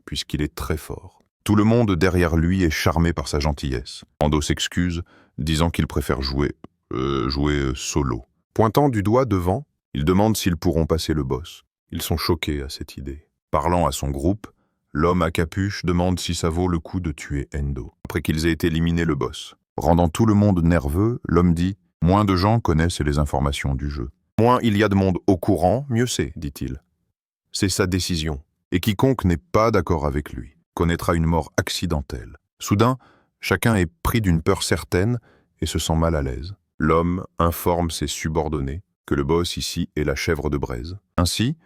Puisqu'il est très fort. Tout le monde derrière lui est charmé par sa gentillesse. Endo s'excuse, disant qu'il préfère jouer Jouer solo. Pointant du doigt devant, il demande s'ils pourront passer le boss. Ils sont choqués à cette idée. Parlant à son groupe, l'homme à capuche demande si ça vaut le coup de tuer Endo, après qu'ils aient éliminé le boss. Rendant tout le monde nerveux, l'homme dit « Moins de gens connaissent les informations du jeu. Moins il y a de monde au courant, mieux c'est, dit-il. C'est sa décision, et quiconque n'est pas d'accord avec lui connaîtra une mort accidentelle. Soudain, chacun est pris d'une peur certaine et se sent mal à l'aise. L'homme informe ses subordonnés que le boss ici est la chèvre de braise. Ainsi,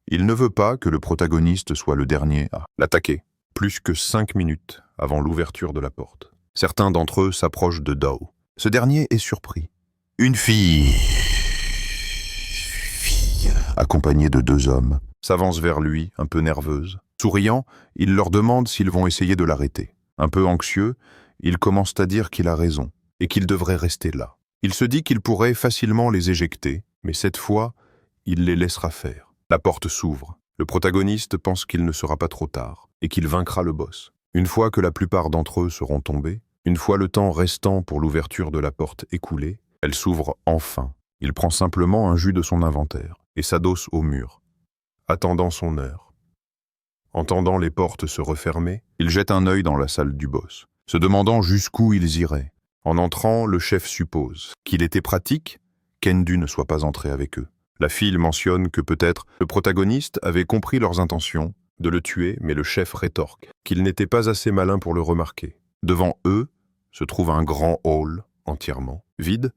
il ne veut pas que le protagoniste soit le dernier à l'attaquer, plus que 5 minutes avant l'ouverture de la porte. Certains d'entre eux s'approchent de Dao. Ce dernier est surpris. Une fille, accompagnée de 2 hommes, s'avance vers lui, un peu nerveuse. Souriant, il leur demande s'ils vont essayer de l'arrêter. Un peu anxieux, il commence à dire qu'il a raison et qu'il devrait rester là. Il se dit qu'il pourrait facilement les éjecter, mais cette fois, il les laissera faire. La porte s'ouvre. Le protagoniste pense qu'il ne sera pas trop tard et qu'il vaincra le boss. Une fois que la plupart d'entre eux seront tombés, une fois le temps restant pour l'ouverture de la porte écoulé, elle s'ouvre enfin. Il prend simplement un jus de son inventaire et s'adosse au mur, attendant son heure. Entendant les portes se refermer, il jette un œil dans la salle du boss, se demandant jusqu'où ils iraient. En entrant, le chef suppose qu'il était pratique qu'Endu ne soit pas entré avec eux. La fille mentionne que peut-être le protagoniste avait compris leurs intentions de le tuer, mais le chef rétorque qu'il n'était pas assez malin pour le remarquer. Devant eux se trouve un grand hall entièrement vide,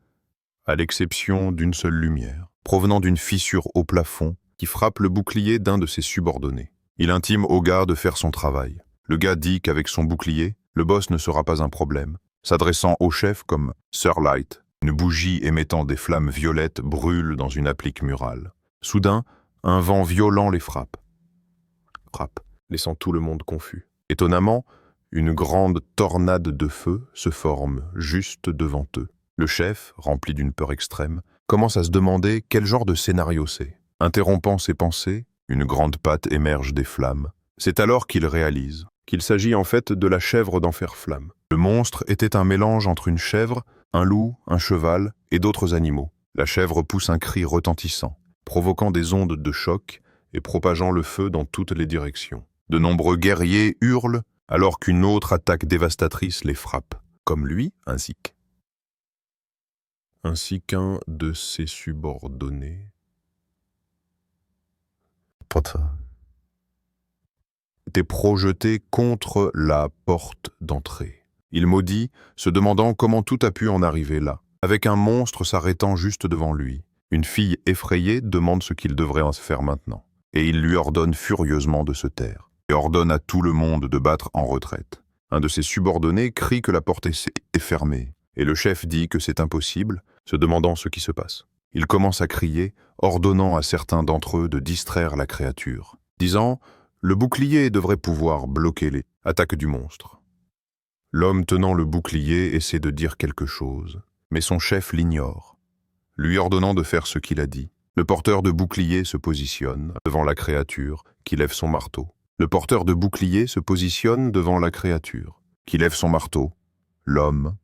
à l'exception d'une seule lumière, provenant d'une fissure au plafond qui frappe le bouclier d'un de ses subordonnés. Il intime au gars de faire son travail. Le gars dit qu'avec son bouclier, le boss ne sera pas un problème. S'adressant au chef comme « Sir Light », une bougie émettant des flammes violettes brûle dans une applique murale. Soudain, un vent violent les frappe, laissant tout le monde confus. Étonnamment, une grande tornade de feu se forme juste devant eux. Le chef, rempli d'une peur extrême, commence à se demander quel genre de scénario c'est. Interrompant ses pensées, une grande patte émerge des flammes. C'est alors qu'il réalise qu'il s'agit en fait de la chèvre d'Enfer Flamme. Le monstre était un mélange entre une chèvre, un loup, un cheval et d'autres animaux. La chèvre pousse un cri retentissant, provoquant des ondes de choc et propageant le feu dans toutes les directions. De nombreux guerriers hurlent alors qu'une autre attaque dévastatrice les frappe, comme lui ainsi qu'un de ses subordonnés. Était projeté contre la porte d'entrée. Il maudit, se demandant comment tout a pu en arriver là, avec un monstre s'arrêtant juste devant lui. Une fille effrayée demande ce qu'il devrait en faire maintenant, et il lui ordonne furieusement de se taire, et ordonne à tout le monde de battre en retraite. Un de ses subordonnés crie que la porte est fermée, et le chef dit que c'est impossible, se demandant ce qui se passe. Il commence à crier, ordonnant à certains d'entre eux de distraire la créature, disant « Le bouclier devrait pouvoir bloquer les attaques du monstre ». L'homme tenant le bouclier essaie de dire quelque chose, mais son chef l'ignore, lui ordonnant de faire ce qu'il a dit. Le porteur de bouclier se positionne devant la créature qui lève son marteau. Le porteur de bouclier se positionne devant la créature qui lève son marteau. L'homme,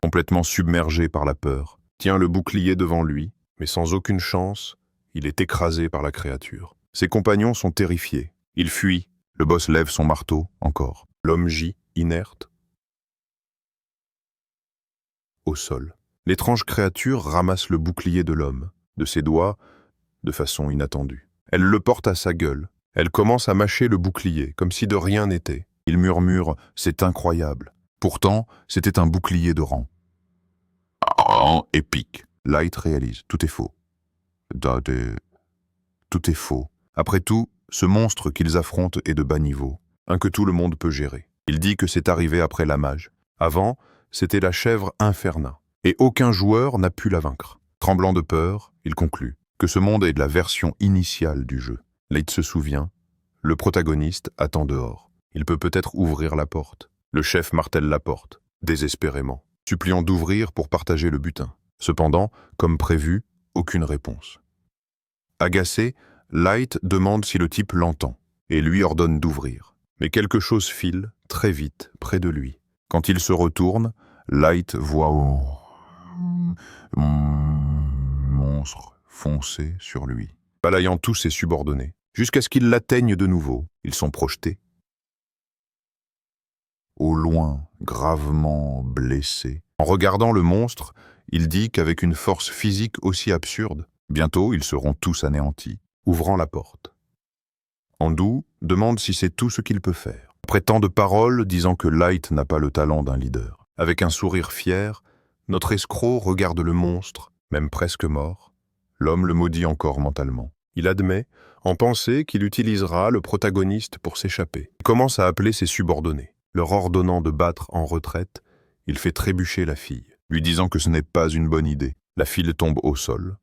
complètement submergé par la peur, tient le bouclier devant lui, mais sans aucune chance, il est écrasé par la créature. Ses compagnons sont terrifiés. Ils fuient. Le boss lève son marteau, encore. L'homme gît, inerte, au sol. L'étrange créature ramasse le bouclier de l'homme, de ses doigts, de façon inattendue. Elle le porte à sa gueule. Elle commence à mâcher le bouclier, comme si de rien n'était. Il murmure « C'est incroyable ». Pourtant, c'était un bouclier de rang. Épique. Light réalise. Tout est faux. Tout est faux. Après tout, ce monstre qu'ils affrontent est de bas niveau, un que tout le monde peut gérer. Il dit que c'est arrivé après la mage. Avant, c'était la chèvre Inferna, et aucun joueur n'a pu la vaincre. Tremblant de peur, il conclut que ce monde est de la version initiale du jeu. Light se souvient, le protagoniste attend dehors. Il peut peut-être ouvrir la porte. Le chef martèle la porte, désespérément, suppliant d'ouvrir pour partager le butin. Cependant, comme prévu, aucune réponse. Agacé, Light demande si le type l'entend, et lui ordonne d'ouvrir. Mais quelque chose file, très vite, près de lui. Quand il se retourne, Light voit au monstre foncer sur lui, balayant tous ses subordonnés, jusqu'à ce qu'ils l'atteignent de nouveau. Ils sont projetés. Au loin, gravement blessés. En regardant le monstre, il dit qu'avec une force physique aussi absurde, bientôt ils seront tous anéantis, ouvrant la porte. Andou demande si c'est tout ce qu'il peut faire. Après tant de paroles disant que Light n'a pas le talent d'un leader. Avec un sourire fier, notre escroc regarde le monstre, même presque mort. L'homme le maudit encore mentalement. Il admet, en pensée, qu'il utilisera le protagoniste pour s'échapper. Il commence à appeler ses subordonnés. Leur ordonnant de battre en retraite, il fait trébucher la fille, lui disant que ce n'est pas une bonne idée. La fille tombe au sol.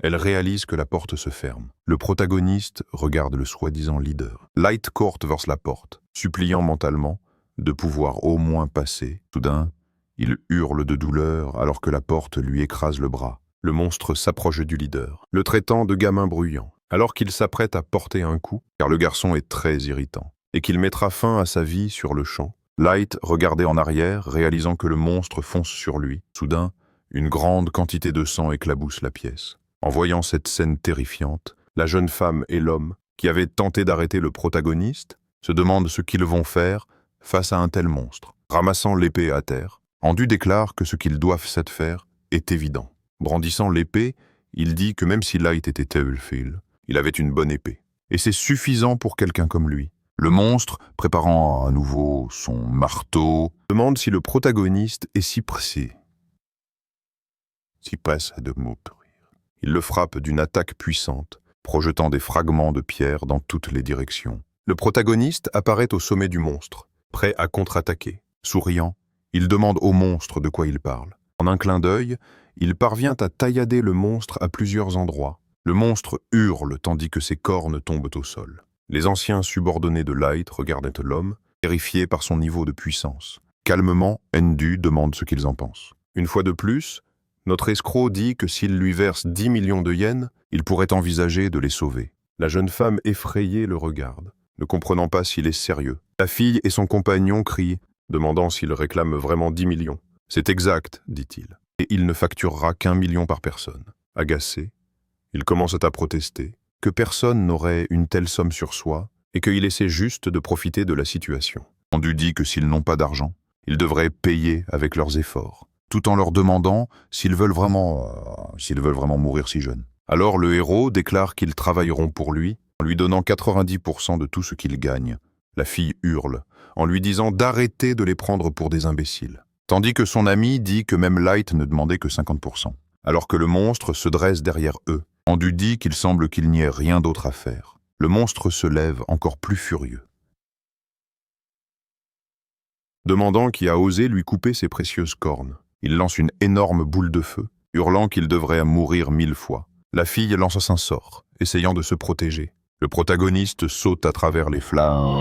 Elle réalise que la porte se ferme. Le protagoniste regarde le soi-disant leader. Light court vers la porte, suppliant mentalement de pouvoir au moins passer. Soudain, il hurle de douleur alors que la porte lui écrase le bras. Le monstre s'approche du leader, le traitant de gamin bruyant, alors qu'il s'apprête à porter un coup, car le garçon est très irritant, et qu'il mettra fin à sa vie sur le champ. Light regardait en arrière, réalisant que le monstre fonce sur lui. Soudain, une grande quantité de sang éclabousse la pièce. En voyant cette scène terrifiante, la jeune femme et l'homme, qui avaient tenté d'arrêter le protagoniste, se demandent ce qu'ils vont faire face à un tel monstre. Ramassant l'épée à terre, Andou déclare que ce qu'ils doivent faire est évident. Brandissant l'épée, il dit que même si Light était Tablefeel, il avait une bonne épée. Et c'est suffisant pour quelqu'un comme lui. Le monstre, préparant à nouveau son marteau, demande si le protagoniste est si pressé. Si presse à de mourir. Il le frappe d'une attaque puissante, projetant des fragments de pierre dans toutes les directions. Le protagoniste apparaît au sommet du monstre, prêt à contre-attaquer. Souriant, il demande au monstre de quoi il parle. En un clin d'œil, il parvient à taillader le monstre à plusieurs endroits. Le monstre hurle tandis que ses cornes tombent au sol. Les anciens subordonnés de Light regardent l'homme, terrifiés par son niveau de puissance. Calmement, Andou demande ce qu'ils en pensent. Une fois de plus, notre escroc dit que s'il lui verse 10 millions de yens, il pourrait envisager de les sauver. La jeune femme effrayée le regarde, ne comprenant pas s'il est sérieux. La fille et son compagnon crient, demandant s'il réclame vraiment 10 millions. « C'est exact, dit-il, et il ne facturera qu'1 million par personne. » Agacé, il commence à protester, que personne n'aurait une telle somme sur soi et qu'il essaie juste de profiter de la situation. Andou dit que s'ils n'ont pas d'argent, ils devraient payer avec leurs efforts, tout en leur demandant s'ils veulent vraiment mourir si jeunes. Alors le héros déclare qu'ils travailleront pour lui, en lui donnant 90% de tout ce qu'il gagne. La fille hurle, en lui disant d'arrêter de les prendre pour des imbéciles. Tandis que son ami dit que même Light ne demandait que 50%. Alors que le monstre se dresse derrière eux, Andou dit qu'il semble qu'il n'y ait rien d'autre à faire. Le monstre se lève encore plus furieux, demandant qui a osé lui couper ses précieuses cornes. Il lance une énorme boule de feu, hurlant qu'il devrait mourir 1000 fois. La fille lance un sort, essayant de se protéger. Le protagoniste saute à travers les flammes.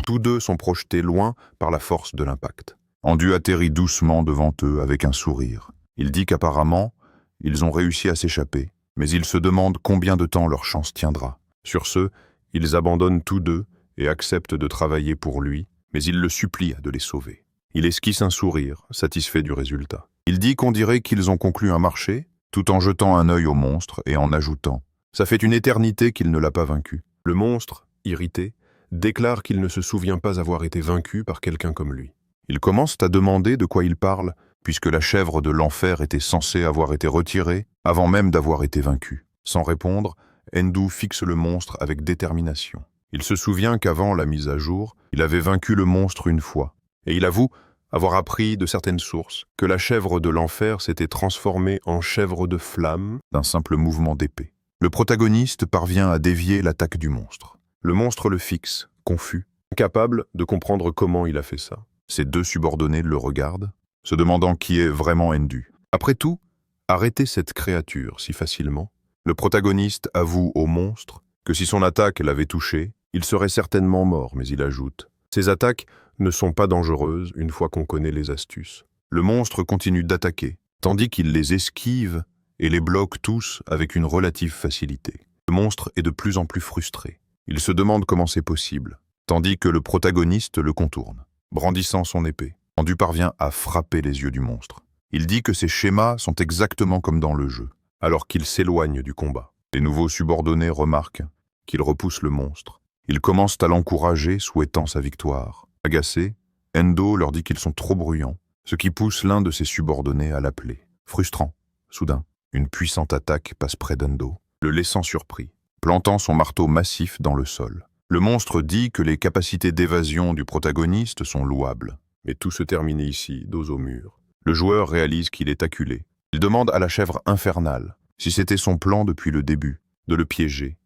Tous deux sont projetés loin par la force de l'impact. Andou atterrit doucement devant eux avec un sourire. Il dit qu'apparemment, ils ont réussi à s'échapper, mais il se demande combien de temps leur chance tiendra. Sur ce, ils abandonnent tous deux et acceptent de travailler pour lui, mais il le supplie de les sauver. Il esquisse un sourire, satisfait du résultat. Il dit qu'on dirait qu'ils ont conclu un marché, tout en jetant un œil au monstre et en ajoutant « Ça fait une éternité qu'il ne l'a pas vaincu ». Le monstre, irrité, déclare qu'il ne se souvient pas avoir été vaincu par quelqu'un comme lui. Ils commencent à demander de quoi il parle, puisque la chèvre de l'enfer était censée avoir été retirée avant même d'avoir été vaincue. Sans répondre, Andou fixe le monstre avec détermination. Il se souvient qu'avant la mise à jour, il avait vaincu le monstre une fois, et il avoue avoir appris de certaines sources que la chèvre de l'enfer s'était transformée en chèvre de flamme d'un simple mouvement d'épée. Le protagoniste parvient à dévier l'attaque du monstre. Le monstre le fixe, confus, incapable de comprendre comment il a fait ça. Ses deux subordonnés le regardent, se demandant qui est vraiment Andou. Après tout, arrêter cette créature si facilement, le protagoniste avoue au monstre que si son attaque l'avait touché, il serait certainement mort, mais il ajoute « Ces attaques ne sont pas dangereuses une fois qu'on connaît les astuces. » Le monstre continue d'attaquer, tandis qu'il les esquive et les bloque tous avec une relative facilité. Le monstre est de plus en plus frustré. Il se demande comment c'est possible, tandis que le protagoniste le contourne. brandissant son épée. Endu parvient à frapper les yeux du monstre. Il dit que ces schémas sont exactement comme dans le jeu, alors qu'il s'éloigne du combat. Les nouveaux subordonnés remarquent qu'il repousse le monstre. Ils commencent à l'encourager, souhaitant sa victoire. Agacé, Endo leur dit qu'ils sont trop bruyants, ce qui pousse l'un de ses subordonnés à l'appeler. Frustrant, soudain, une puissante attaque passe près d'Endo, le laissant surpris, plantant son marteau massif dans le sol. Le monstre dit que les capacités d'évasion du protagoniste sont louables. Mais tout se termine ici, dos au mur. Le joueur réalise qu'il est acculé. Il demande à la chèvre infernale si c'était son plan depuis le début, de le piéger,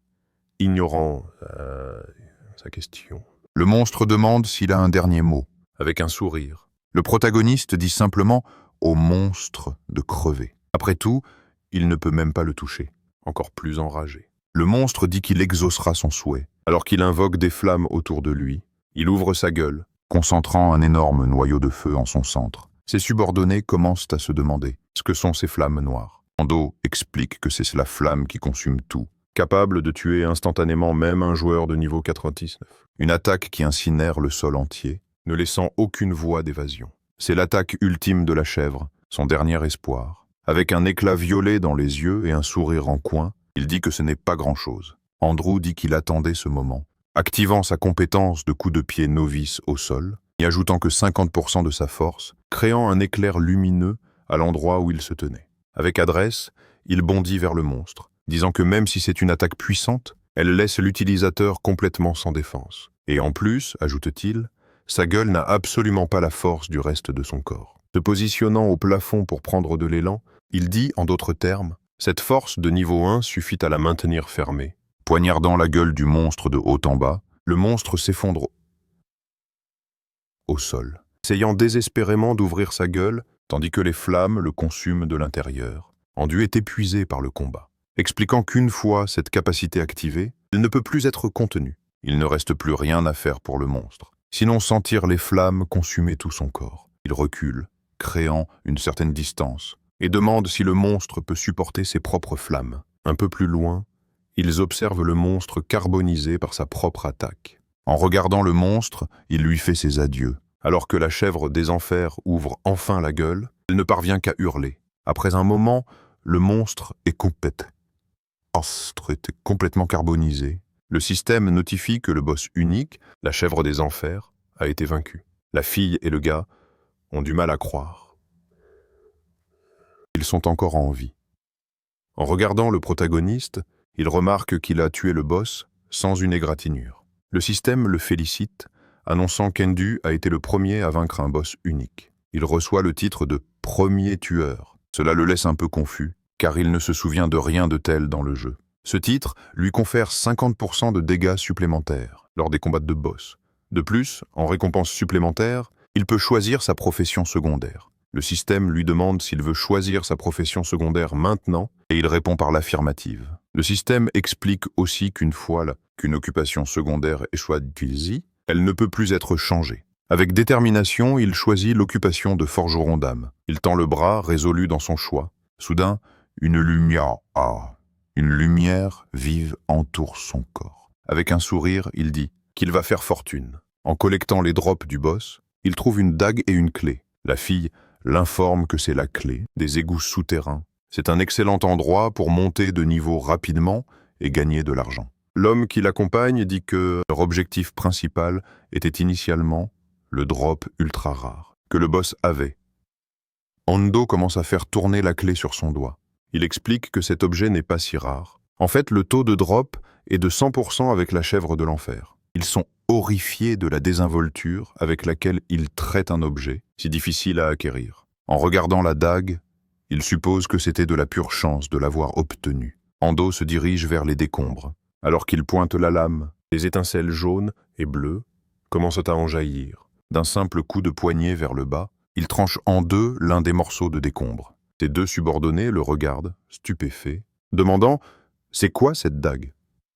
ignorant sa question. Le monstre demande s'il a un dernier mot, avec un sourire. Le protagoniste dit simplement au monstre de crever. Après tout, il ne peut même pas le toucher, encore plus enragé. Le monstre dit qu'il exaucera son souhait, alors qu'il invoque des flammes autour de lui. Il ouvre sa gueule, concentrant un énorme noyau de feu en son centre. Ses subordonnés commencent à se demander ce que sont ces flammes noires. Endo explique que c'est la flamme qui consume tout, capable de tuer instantanément même un joueur de niveau 99. Une attaque qui incinère le sol entier, ne laissant aucune voie d'évasion. C'est l'attaque ultime de la chèvre, son dernier espoir. Avec un éclat violet dans les yeux et un sourire en coin, il dit que ce n'est pas grand-chose. Andrew dit qu'il attendait ce moment, activant sa compétence de coup de pied novice au sol, y ajoutant que 50% de sa force, créant un éclair lumineux à l'endroit où il se tenait. Avec adresse, il bondit vers le monstre, disant que même si c'est une attaque puissante, elle laisse l'utilisateur complètement sans défense. Et en plus, ajoute-t-il, sa gueule n'a absolument pas la force du reste de son corps. Se positionnant au plafond pour prendre de l'élan, il dit, en d'autres termes, cette force de niveau 1 suffit à la maintenir fermée. Poignardant la gueule du monstre de haut en bas, le monstre s'effondre au sol, essayant désespérément d'ouvrir sa gueule, tandis que les flammes le consument de l'intérieur. Endu est épuisé par le combat, expliquant qu'une fois cette capacité activée, il ne peut plus être contenu. Il ne reste plus rien à faire pour le monstre, sinon sentir les flammes consumer tout son corps. Il recule, créant une certaine distance, et demande si le monstre peut supporter ses propres flammes. Un peu plus loin, ils observent le monstre carbonisé par sa propre attaque. En regardant le monstre, il lui fait ses adieux. Alors que la chèvre des enfers ouvre enfin la gueule, elle ne parvient qu'à hurler. Après un moment, le monstre est complètement carbonisé. Le système notifie que le boss unique, la chèvre des enfers, a été vaincu. La fille et le gars ont du mal à croire. Ils sont encore en vie. En regardant le protagoniste, il remarque qu'il a tué le boss sans une égratignure. Le système le félicite, annonçant qu'Endu a été le premier à vaincre un boss unique. Il reçoit le titre de « premier tueur ». Cela le laisse un peu confus, car il ne se souvient de rien de tel dans le jeu. Ce titre lui confère 50% de dégâts supplémentaires lors des combats de boss. De plus, en récompense supplémentaire, il peut choisir sa profession secondaire. Le système lui demande s'il veut choisir sa profession secondaire maintenant, et il répond par l'affirmative. Le système explique aussi qu'une fois qu'une occupation secondaire est choisie, elle ne peut plus être changée. Avec détermination, il choisit l'occupation de forgeron d'âme. Il tend le bras, résolu dans son choix. Soudain, une lumière vive entoure son corps. Avec un sourire, il dit qu'il va faire fortune. En collectant les drops du boss, il trouve une dague et une clé. La fille l'informe que c'est la clé des égouts souterrains. C'est un excellent endroit pour monter de niveau rapidement et gagner de l'argent. L'homme qui l'accompagne dit que leur objectif principal était initialement le drop ultra rare, que le boss avait. Endo commence à faire tourner la clé sur son doigt. Il explique que cet objet n'est pas si rare. En fait, le taux de drop est de 100% avec la chèvre de l'enfer. Ils sont horrifiés de la désinvolture avec laquelle ils traitent un objet, si difficile à acquérir. En regardant la dague, ils supposent que c'était de la pure chance de l'avoir obtenue. Endo se dirige vers les décombres. Alors qu'il pointe la lame, les étincelles jaunes et bleues commencent à en jaillir. D'un simple coup de poignet vers le bas, il tranche en deux l'un des morceaux de décombres. Ses deux subordonnés le regardent, stupéfaits, demandant « C'est quoi cette dague ?»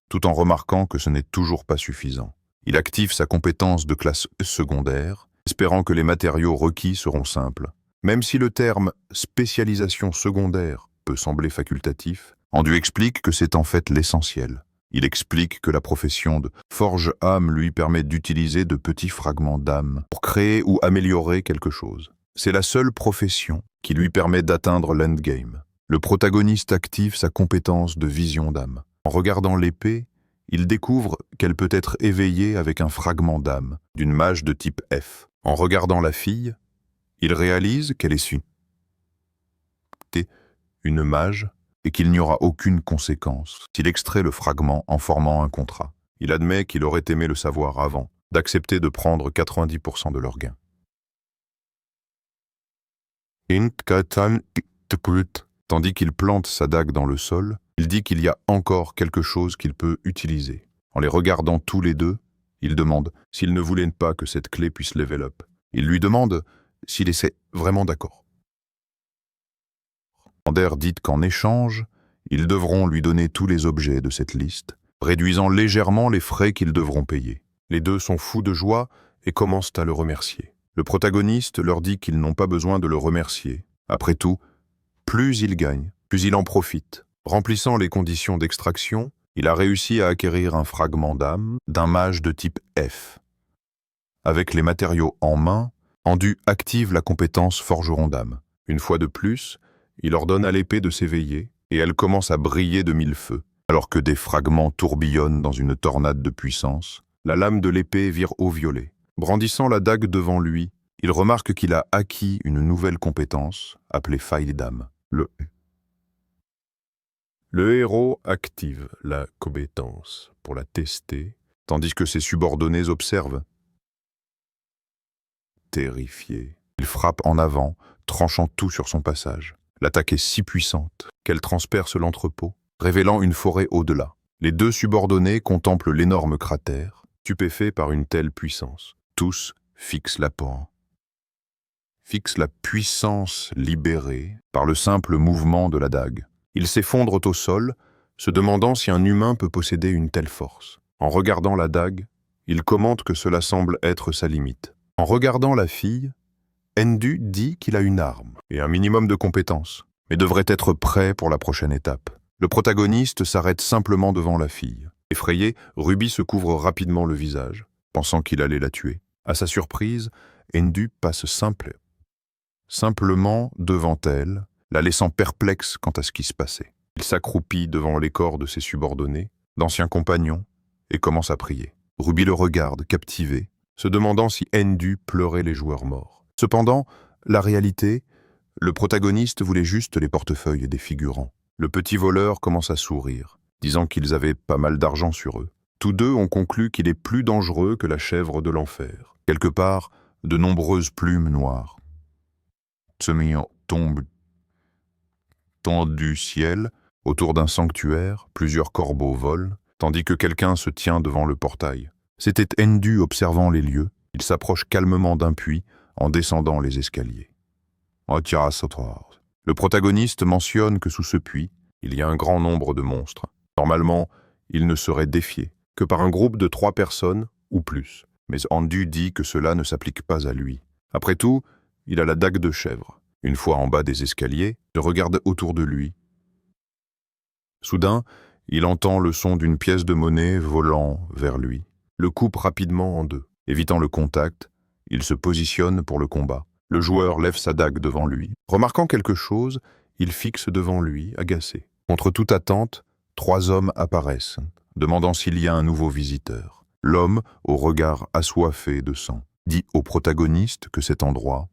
tout en remarquant que ce n'est toujours pas suffisant. Il active sa compétence de classe secondaire, espérant que les matériaux requis seront simples. Même si le terme « spécialisation secondaire » peut sembler facultatif, Endu explique que c'est en fait l'essentiel. Il explique que la profession de forge-âme lui permet d'utiliser de petits fragments d'âme pour créer ou améliorer quelque chose. C'est la seule profession qui lui permet d'atteindre l'endgame. Le protagoniste active sa compétence de vision d'âme. En regardant l'épée, il découvre qu'elle peut être éveillée avec un fragment d'âme d'une mage de type F. En regardant la fille, il réalise qu'elle est une mage et qu'il n'y aura aucune conséquence s'il extrait le fragment en formant un contrat. Il admet qu'il aurait aimé le savoir avant, d'accepter de prendre 90% de leurs gains. Tandis qu'il plante sa dague dans le sol, il dit qu'il y a encore quelque chose qu'il peut utiliser. En les regardant tous les deux, il demande s'il ne voulait pas que cette clé puisse level up. Il lui demande s'il est vraiment d'accord. Ander dit qu'en échange, ils devront lui donner tous les objets de cette liste, réduisant légèrement les frais qu'ils devront payer. Les deux sont fous de joie et commencent à le remercier. Le protagoniste leur dit qu'ils n'ont pas besoin de le remercier. Après tout, plus il gagne, plus il en profite. Remplissant les conditions d'extraction, il a réussi à acquérir un fragment d'âme d'un mage de type F. Avec les matériaux en main, Endu active la compétence forgeron d'âme. Une fois de plus, il ordonne à l'épée de s'éveiller et elle commence à briller de mille feux. Alors que des fragments tourbillonnent dans une tornade de puissance, la lame de l'épée vire au violet. Brandissant la dague devant lui, il remarque qu'il a acquis une nouvelle compétence appelée faille d'âme. Le héros active la compétence pour la tester, tandis que ses subordonnés observent. Terrifié, il frappe en avant, tranchant tout sur son passage. L'attaque est si puissante qu'elle transperce l'entrepôt, révélant une forêt au-delà. Les deux subordonnés contemplent l'énorme cratère, stupéfaits par une telle puissance. Tous fixent la puissance libérée par le simple mouvement de la dague. Ils s'effondrent au sol, se demandant si un humain peut posséder une telle force. En regardant la dague, ils commentent que cela semble être sa limite. En regardant la fille, Endu dit qu'il a une arme et un minimum de compétences, mais devrait être prêt pour la prochaine étape. Le protagoniste s'arrête simplement devant la fille. Effrayé, Ruby se couvre rapidement le visage, pensant qu'il allait la tuer. À sa surprise, Endu passe simplement devant elle, la laissant perplexe quant à ce qui se passait. Il s'accroupit devant les corps de ses subordonnés, d'anciens compagnons, et commence à prier. Ruby le regarde, captivé, se demandant si Endu pleurait les joueurs morts. Cependant, la réalité, le protagoniste voulait juste les portefeuilles des figurants. Le petit voleur commence à sourire, disant qu'ils avaient pas mal d'argent sur eux. Tous deux ont conclu qu'il est plus dangereux que la chèvre de l'enfer. Quelque part, de nombreuses plumes noires tombent du ciel. Autour d'un sanctuaire, plusieurs corbeaux volent, tandis que quelqu'un se tient devant le portail. C'était Endu observant les lieux. Il s'approche calmement d'un puits en descendant les escaliers. Le protagoniste mentionne que sous ce puits, il y a un grand nombre de monstres. Normalement, il ne serait défié que par un groupe de 3 personnes ou plus. Mais Endu dit que cela ne s'applique pas à lui. Après tout, il a la dague de chèvre. Une fois en bas des escaliers, il regarde autour de lui. Soudain, il entend le son d'une pièce de monnaie volant vers lui. Le coupe rapidement en deux. Évitant le contact, il se positionne pour le combat. Le joueur lève sa dague devant lui. Remarquant quelque chose, il fixe devant lui, agacé. Contre toute attente, 3 hommes apparaissent, demandant s'il y a un nouveau visiteur. L'homme, au regard assoiffé de sang, dit au protagoniste que cet endroit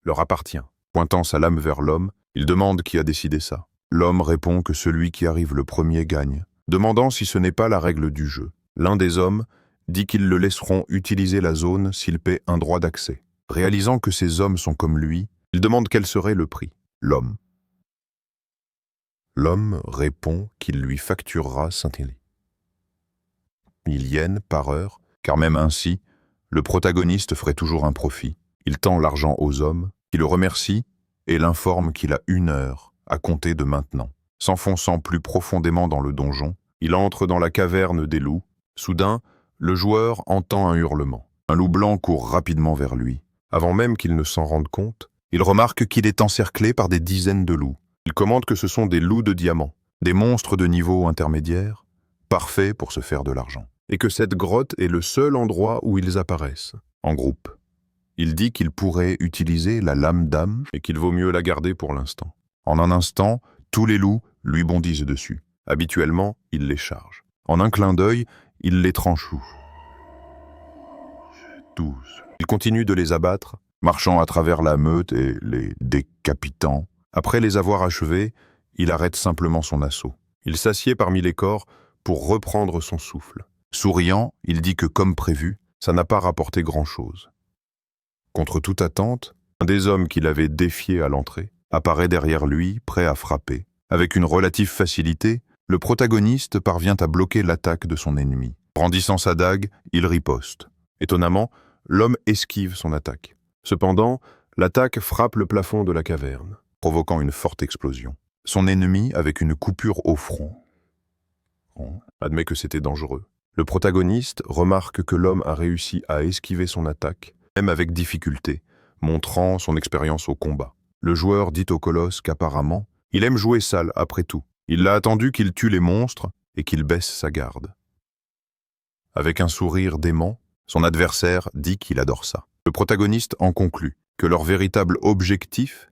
leur appartient. Pointant sa lame vers l'homme, il demande qui a décidé ça. L'homme répond que celui qui arrive le premier gagne, demandant si ce n'est pas la règle du jeu. L'un des hommes dit qu'ils le laisseront utiliser la zone s'il paie un droit d'accès. Réalisant que ces hommes sont comme lui, il demande quel serait le prix. L'homme répond qu'il lui facturera 5 yens par heure, car même ainsi, le protagoniste ferait toujours un profit. Il tend l'argent aux hommes, qui le remercient et l'informe qu'il a 1 heure à compter de maintenant. S'enfonçant plus profondément dans le donjon, il entre dans la caverne des loups. Soudain, le joueur entend un hurlement. Un loup blanc court rapidement vers lui. Avant même qu'il ne s'en rende compte, il remarque qu'il est encerclé par des dizaines de loups. Il commente que ce sont des loups de diamant, des monstres de niveau intermédiaire, parfaits pour se faire de l'argent. Et que cette grotte est le seul endroit où ils apparaissent, en groupe. Il dit qu'il pourrait utiliser la lame d'âme et qu'il vaut mieux la garder pour l'instant. En un instant, tous les loups lui bondissent dessus. Habituellement, il les charge. En un clin d'œil, il les tranche tous. Il continue de les abattre, marchant à travers la meute et les décapitant. Après les avoir achevés, il arrête simplement son assaut. Il s'assied parmi les corps pour reprendre son souffle. Souriant, il dit que, comme prévu, ça n'a pas rapporté grand-chose. Contre toute attente, un des hommes qu'il avait défié à l'entrée apparaît derrière lui, prêt à frapper. Avec une relative facilité, le protagoniste parvient à bloquer l'attaque de son ennemi. Brandissant sa dague, il riposte. Étonnamment, l'homme esquive son attaque. Cependant, l'attaque frappe le plafond de la caverne, provoquant une forte explosion. Son ennemi, avec une coupure au front, admet que c'était dangereux. Le protagoniste remarque que l'homme a réussi à esquiver son attaque, même avec difficulté, montrant son expérience au combat. Le joueur dit au colosse qu'apparemment, il aime jouer sale après tout. Il l'a attendu qu'il tue les monstres et qu'il baisse sa garde. Avec un sourire dément, son adversaire dit qu'il adore ça. Le protagoniste en conclut que leur véritable objectif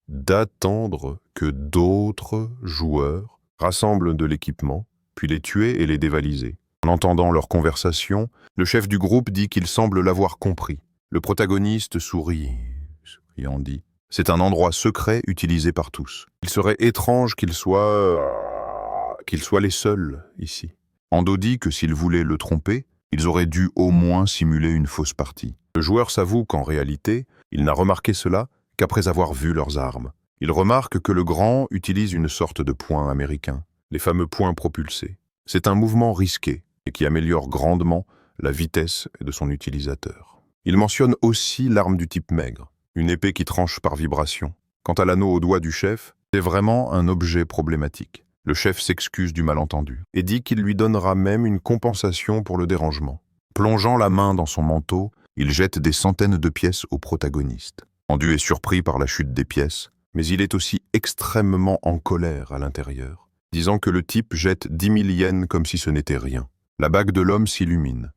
d'attendre que d'autres joueurs rassemblent de l'équipement, puis les tuer et les dévaliser. En entendant leur conversation, le chef du groupe dit qu'il semble l'avoir compris. Le protagoniste souriant dit « C'est un endroit secret utilisé par tous. Il serait étrange qu'ils soient les seuls ici. » Ando dit que s'ils voulaient le tromper, ils auraient dû au moins simuler une fausse partie. Le joueur s'avoue qu'en réalité, il n'a remarqué cela qu'après avoir vu leurs armes. Il remarque que le grand utilise une sorte de poing américain, les fameux poings propulsés. C'est un mouvement risqué et qui améliore grandement la vitesse de son utilisateur. Il mentionne aussi l'arme du type maigre, une épée qui tranche par vibration. Quant à l'anneau au doigt du chef, c'est vraiment un objet problématique. Le chef s'excuse du malentendu et dit qu'il lui donnera même une compensation pour le dérangement. Plongeant la main dans son manteau, il jette des centaines de pièces au protagoniste. Andu est surpris par la chute des pièces, mais il est aussi extrêmement en colère à l'intérieur, disant que le type jette 10 000 yens comme si ce n'était rien. La bague de l'homme s'illumine.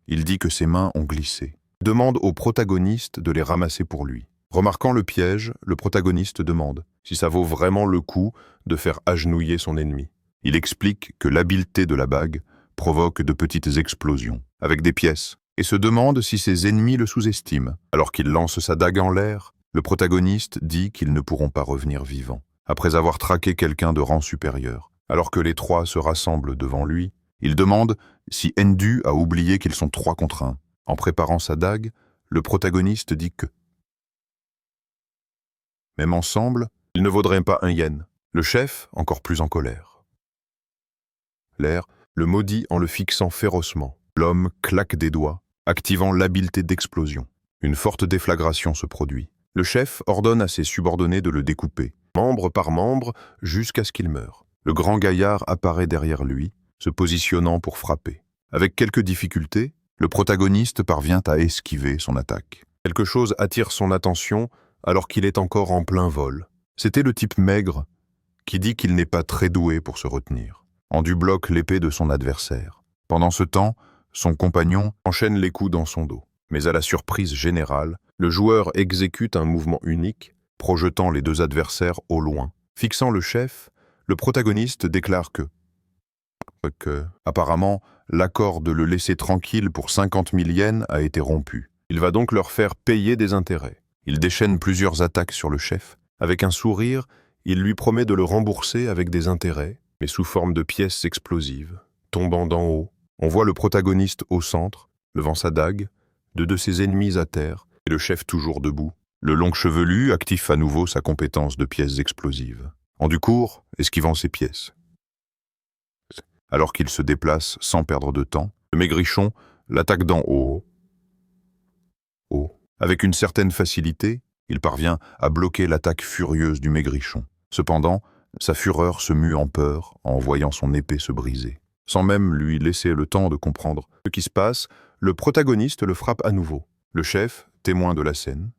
Il dit que ses mains ont glissé. Il demande au protagoniste de les ramasser pour lui. Remarquant le piège, le protagoniste demande si ça vaut vraiment le coup de faire agenouiller son ennemi. Il explique que l'habileté de la bague provoque de petites explosions, avec des pièces, et se demande si ses ennemis le sous-estiment. Alors qu'il lance sa dague en l'air, le protagoniste dit qu'ils ne pourront pas revenir vivants. Après avoir traqué quelqu'un de rang supérieur, alors que les trois se rassemblent devant lui, il demande si Endu a oublié qu'ils sont 3 contre 1. En préparant sa dague, le protagoniste dit que, même ensemble, ils ne vaudraient pas 1 yen. Le chef, encore plus en colère. L'air le maudit en le fixant férocement. L'homme claque des doigts, activant l'habileté d'explosion. Une forte déflagration se produit. Le chef ordonne à ses subordonnés de le découper, membre par membre, jusqu'à ce qu'il meure. Le grand gaillard apparaît derrière lui, se positionnant pour frapper. Avec quelques difficultés, le protagoniste parvient à esquiver son attaque. Quelque chose attire son attention alors qu'il est encore en plein vol. C'était le type maigre qui dit qu'il n'est pas très doué pour se retenir. Andu bloque l'épée de son adversaire. Pendant ce temps, son compagnon enchaîne les coups dans son dos. Mais à la surprise générale, le joueur exécute un mouvement unique, projetant les 2 adversaires au loin. Fixant le chef, le protagoniste déclare que apparemment, l'accord de le laisser tranquille pour 50 000 yens a été rompu. Il va donc leur faire payer des intérêts. Il déchaîne plusieurs attaques sur le chef. Avec un sourire, il lui promet de le rembourser avec des intérêts, mais sous forme de pièces explosives. Tombant d'en haut, on voit le protagoniste au centre, levant sa dague, 2 de ses ennemis à terre, et le chef toujours debout. Le long chevelu active à nouveau sa compétence de pièces explosives. Andu court, esquivant ses pièces. Alors qu'il se déplace sans perdre de temps, le maigrichon l'attaque d'en haut. Avec une certaine facilité, il parvient à bloquer l'attaque furieuse du maigrichon. Cependant, sa fureur se mue en peur en voyant son épée se briser. Sans même lui laisser le temps de comprendre ce qui se passe, le protagoniste le frappe à nouveau. Le chef, témoin de la scène,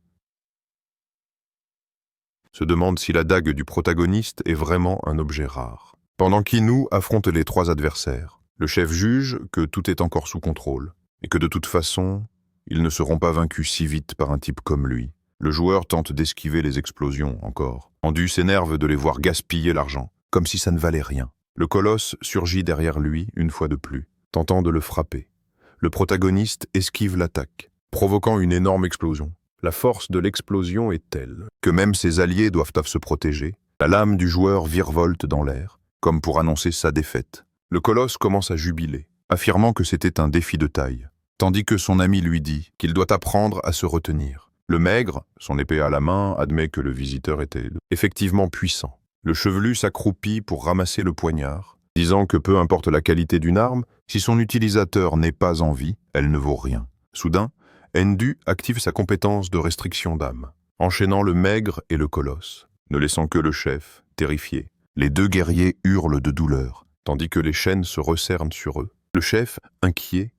se demande si la dague du protagoniste est vraiment un objet rare. Pendant qu'Inou affronte les 3 adversaires, le chef juge que tout est encore sous contrôle, et que de toute façon, ils ne seront pas vaincus si vite par un type comme lui. Le joueur tente d'esquiver les explosions encore. Endu s'énerve de les voir gaspiller l'argent, comme si ça ne valait rien. Le colosse surgit derrière lui une fois de plus, tentant de le frapper. Le protagoniste esquive l'attaque, provoquant une énorme explosion. La force de l'explosion est telle que même ses alliés doivent se protéger. La lame du joueur virevolte dans l'air, comme pour annoncer sa défaite. Le colosse commence à jubiler, affirmant que c'était un défi de taille, tandis que son ami lui dit qu'il doit apprendre à se retenir. Le maigre, son épée à la main, admet que le visiteur était effectivement puissant. Le chevelu s'accroupit pour ramasser le poignard, disant que peu importe la qualité d'une arme, si son utilisateur n'est pas en vie, elle ne vaut rien. Soudain, Endu active sa compétence de restriction d'âme, enchaînant le maigre et le colosse, ne laissant que le chef, terrifié. Les 2 guerriers hurlent de douleur, tandis que les chaînes se resserrent sur eux. Le chef, inquiet,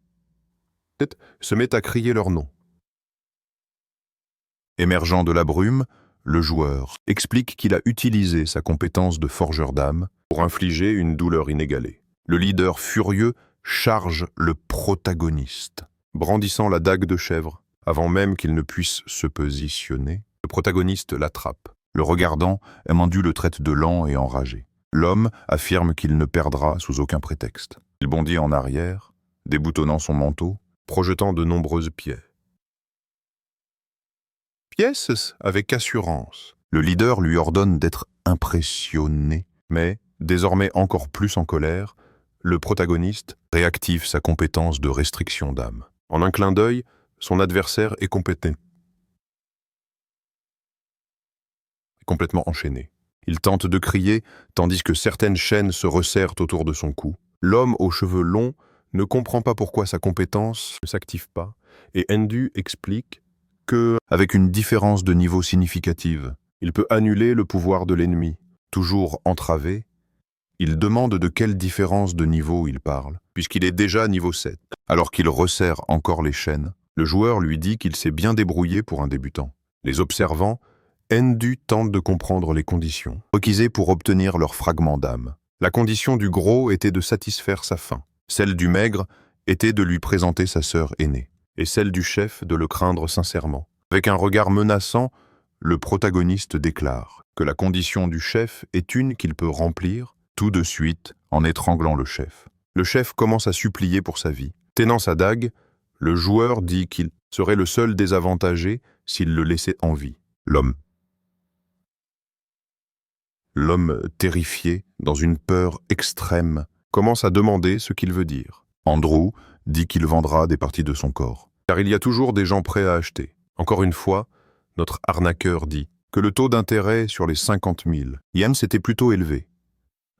se met à crier leur nom. Émergeant de la brume, le joueur explique qu'il a utilisé sa compétence de forgeur d'âme pour infliger une douleur inégalée. Le leader furieux charge le protagoniste. Brandissant la dague de chèvre, avant même qu'il ne puisse se positionner, le protagoniste l'attrape. Le regardant, Endu le traite de lent et enragé. L'homme affirme qu'il ne perdra sous aucun prétexte. Il bondit en arrière, déboutonnant son manteau, projetant de nombreuses pièces. Pièces avec assurance. Le leader lui ordonne d'être impressionné, mais, désormais encore plus en colère, le protagoniste réactive sa compétence de restriction d'âme. En un clin d'œil, son adversaire est complètement enchaîné. Il tente de crier, tandis que certaines chaînes se resserrent autour de son cou. L'homme aux cheveux longs ne comprend pas pourquoi sa compétence ne s'active pas, et Endu explique que, avec une différence de niveau significative, il peut annuler le pouvoir de l'ennemi. Toujours entravé, il demande de quelle différence de niveau il parle, puisqu'il est déjà niveau 7. Alors qu'il resserre encore les chaînes, le joueur lui dit qu'il s'est bien débrouillé pour un débutant. Les observant, Endu tente de comprendre les conditions requisées pour obtenir leur fragment d'âme. La condition du gros était de satisfaire sa faim. Celle du maigre était de lui présenter sa sœur aînée, et celle du chef de le craindre sincèrement. Avec un regard menaçant, le protagoniste déclare que la condition du chef est une qu'il peut remplir tout de suite en étranglant le chef. Le chef commence à supplier pour sa vie. Tenant sa dague, le joueur dit qu'il serait le seul désavantagé s'il le laissait en vie. L'homme, terrifié, dans une peur extrême, commence à demander ce qu'il veut dire. Andrew dit qu'il vendra des parties de son corps, car il y a toujours des gens prêts à acheter. Encore une fois, notre arnaqueur dit que le taux d'intérêt sur les 50 000 yens était plutôt élevé.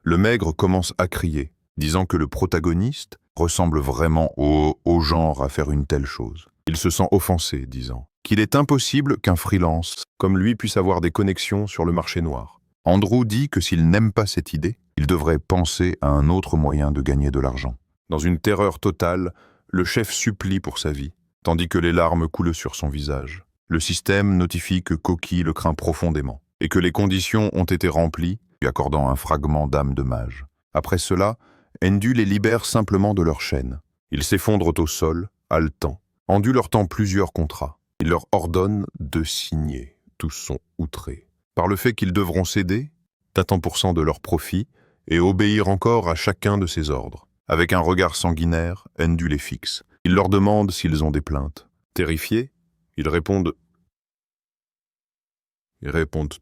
Le maigre commence à crier, disant que le protagoniste ressemble vraiment au genre à faire une telle chose. Il se sent offensé, disant qu'il est impossible qu'un freelance comme lui puisse avoir des connexions sur le marché noir. Andrew dit que s'il n'aime pas cette idée, il devrait penser à un autre moyen de gagner de l'argent. Dans une terreur totale, le chef supplie pour sa vie, tandis que les larmes coulent sur son visage. Le système notifie que Koki le craint profondément, et que les conditions ont été remplies, lui accordant un fragment d'âme de mage. Après cela, Endu les libère simplement de leurs chaînes. Ils s'effondrent au sol, haletants. Endu leur tend plusieurs contrats. Il leur ordonne de signer. Tous sont outrés par le fait qu'ils devront céder, d'un tant % de leur profit, et obéir encore à chacun de ses ordres. Avec un regard sanguinaire, Endu les fixe. Il leur demande s'ils ont des plaintes. Terrifiés, ils répondent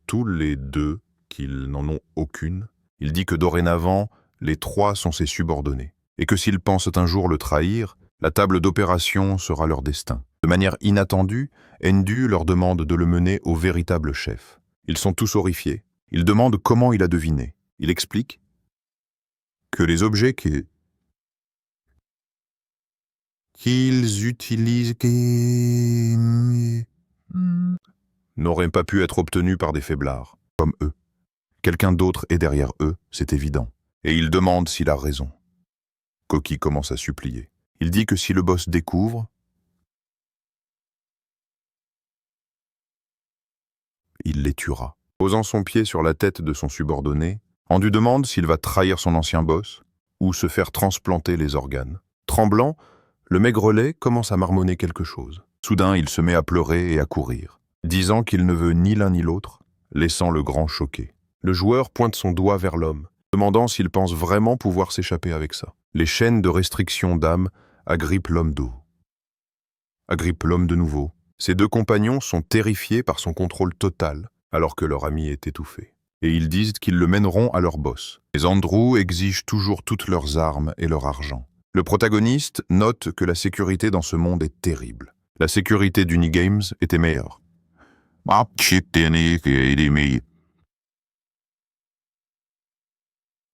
tous les 2 qu'ils n'en ont aucune. Il dit que dorénavant, les 3 sont ses subordonnés, et que s'ils pensent un jour le trahir, la table d'opération sera leur destin. De manière inattendue, Endu leur demande de le mener au véritable chef. Ils sont tous horrifiés. Ils demandent comment il a deviné. Il explique que les objets qu'ils utilisent n'auraient pas pu être obtenus par des faiblards, comme eux. Quelqu'un d'autre est derrière eux, c'est évident. Et il demande s'il a raison. Koki commence à supplier. Il dit que si le boss découvre, il les tuera. posant son pied sur la tête de son subordonné, Andu demande s'il va trahir son ancien boss ou se faire transplanter les organes. Tremblant, le maigrelet commence à marmonner quelque chose. Soudain, il se met à pleurer et à courir, disant qu'il ne veut ni l'un ni l'autre, laissant le grand choqué. Le joueur pointe son doigt vers l'homme, demandant s'il pense vraiment pouvoir s'échapper avec ça. Les chaînes de restriction d'âme agrippent l'homme de nouveau. Ses deux compagnons sont terrifiés par son contrôle total, alors que leur ami est étouffé. Et ils disent qu'ils le mèneront à leur boss. Les Andrew exigent toujours toutes leurs armes et leur argent. Le protagoniste note que la sécurité dans ce monde est terrible. La sécurité d'Unigames était meilleure.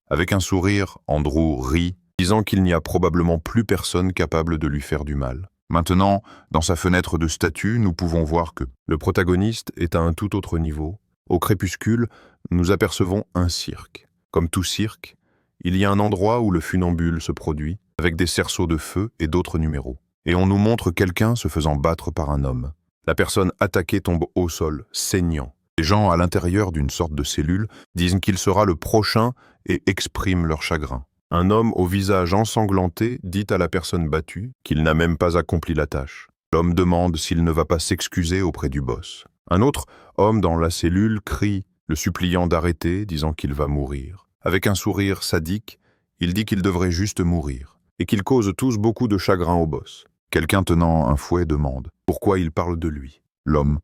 Avec un sourire, Andrew rit, disant qu'il n'y a probablement plus personne capable de lui faire du mal. Maintenant, dans sa fenêtre de statue, nous pouvons voir que le protagoniste est à un tout autre niveau. Au crépuscule, nous apercevons un cirque. Comme tout cirque, il y a un endroit où le funambule se produit, avec des cerceaux de feu et d'autres numéros. Et on nous montre quelqu'un se faisant battre par un homme. La personne attaquée tombe au sol, saignant. Les gens à l'intérieur d'une sorte de cellule disent qu'il sera le prochain et expriment leur chagrin. Un homme au visage ensanglanté dit à la personne battue qu'il n'a même pas accompli la tâche. L'homme demande s'il ne va pas s'excuser auprès du boss. Un autre homme dans la cellule crie, le suppliant d'arrêter, disant qu'il va mourir. Avec un sourire sadique, il dit qu'il devrait juste mourir, et qu'ils causent tous beaucoup de chagrin au boss. Quelqu'un tenant un fouet demande pourquoi il parle de lui. L'homme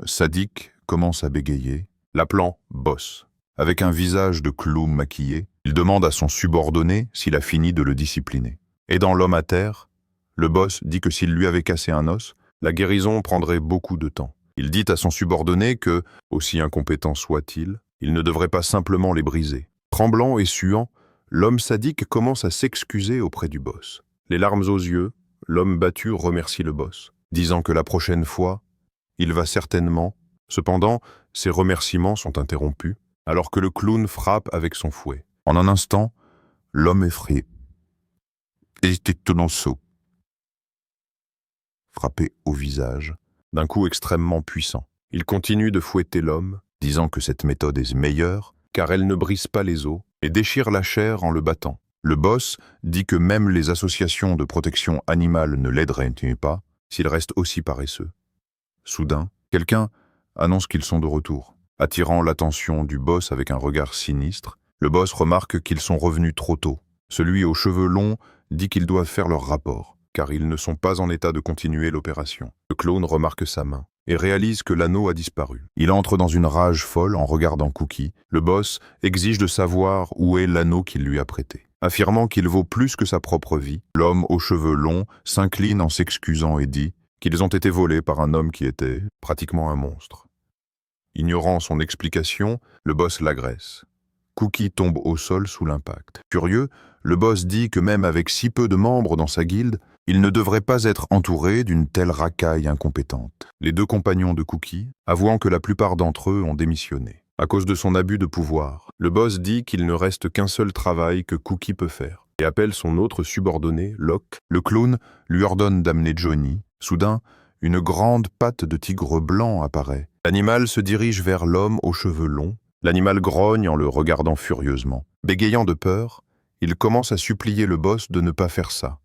sadique commence à bégayer, l'appelant boss. Avec un visage de clown maquillé, il demande à son subordonné s'il a fini de le discipliner. Aidant l'homme à terre, le boss dit que s'il lui avait cassé un os, la guérison prendrait beaucoup de temps. Il dit à son subordonné que, aussi incompétent soit-il, il ne devrait pas simplement les briser. Tremblant et suant, l'homme sadique commence à s'excuser auprès du boss. Les larmes aux yeux, l'homme battu remercie le boss, disant que la prochaine fois, il va certainement. Cependant, ses remerciements sont interrompus, alors que le clown frappe avec son fouet. En un instant, l'homme effrayé était tonneau frappé au visage, d'un coup extrêmement puissant. Il continue de fouetter l'homme, disant que cette méthode est meilleure, car elle ne brise pas les os, et déchire la chair en le battant. Le boss dit que même les associations de protection animale ne l'aideraient pas s'il reste aussi paresseux. Soudain, quelqu'un annonce qu'ils sont de retour. Attirant l'attention du boss avec un regard sinistre, le boss remarque qu'ils sont revenus trop tôt. Celui aux cheveux longs dit qu'ils doivent faire leur rapport, car ils ne sont pas en état de continuer l'opération. Le clone remarque sa main et réalise que l'anneau a disparu. Il entre dans une rage folle en regardant Cookie. Le boss exige de savoir où est l'anneau qu'il lui a prêté. Affirmant qu'il vaut plus que sa propre vie, l'homme aux cheveux longs s'incline en s'excusant et dit qu'ils ont été volés par un homme qui était pratiquement un monstre. Ignorant son explication, le boss l'agresse. Cookie tombe au sol sous l'impact. Furieux, le boss dit que même avec si peu de membres dans sa guilde, il ne devrait pas être entouré d'une telle racaille incompétente. Les deux compagnons de Cookie, avouant que la plupart d'entre eux ont démissionné. À cause de son abus de pouvoir, le boss dit qu'il ne reste qu'un seul travail que Cookie peut faire, et appelle son autre subordonné, Locke. Le clown lui ordonne d'amener Johnny. Soudain, une grande patte de tigre blanc apparaît. L'animal se dirige vers l'homme aux cheveux longs. L'animal grogne en le regardant furieusement. Bégayant de peur, il commence à supplier le boss de ne pas faire ça.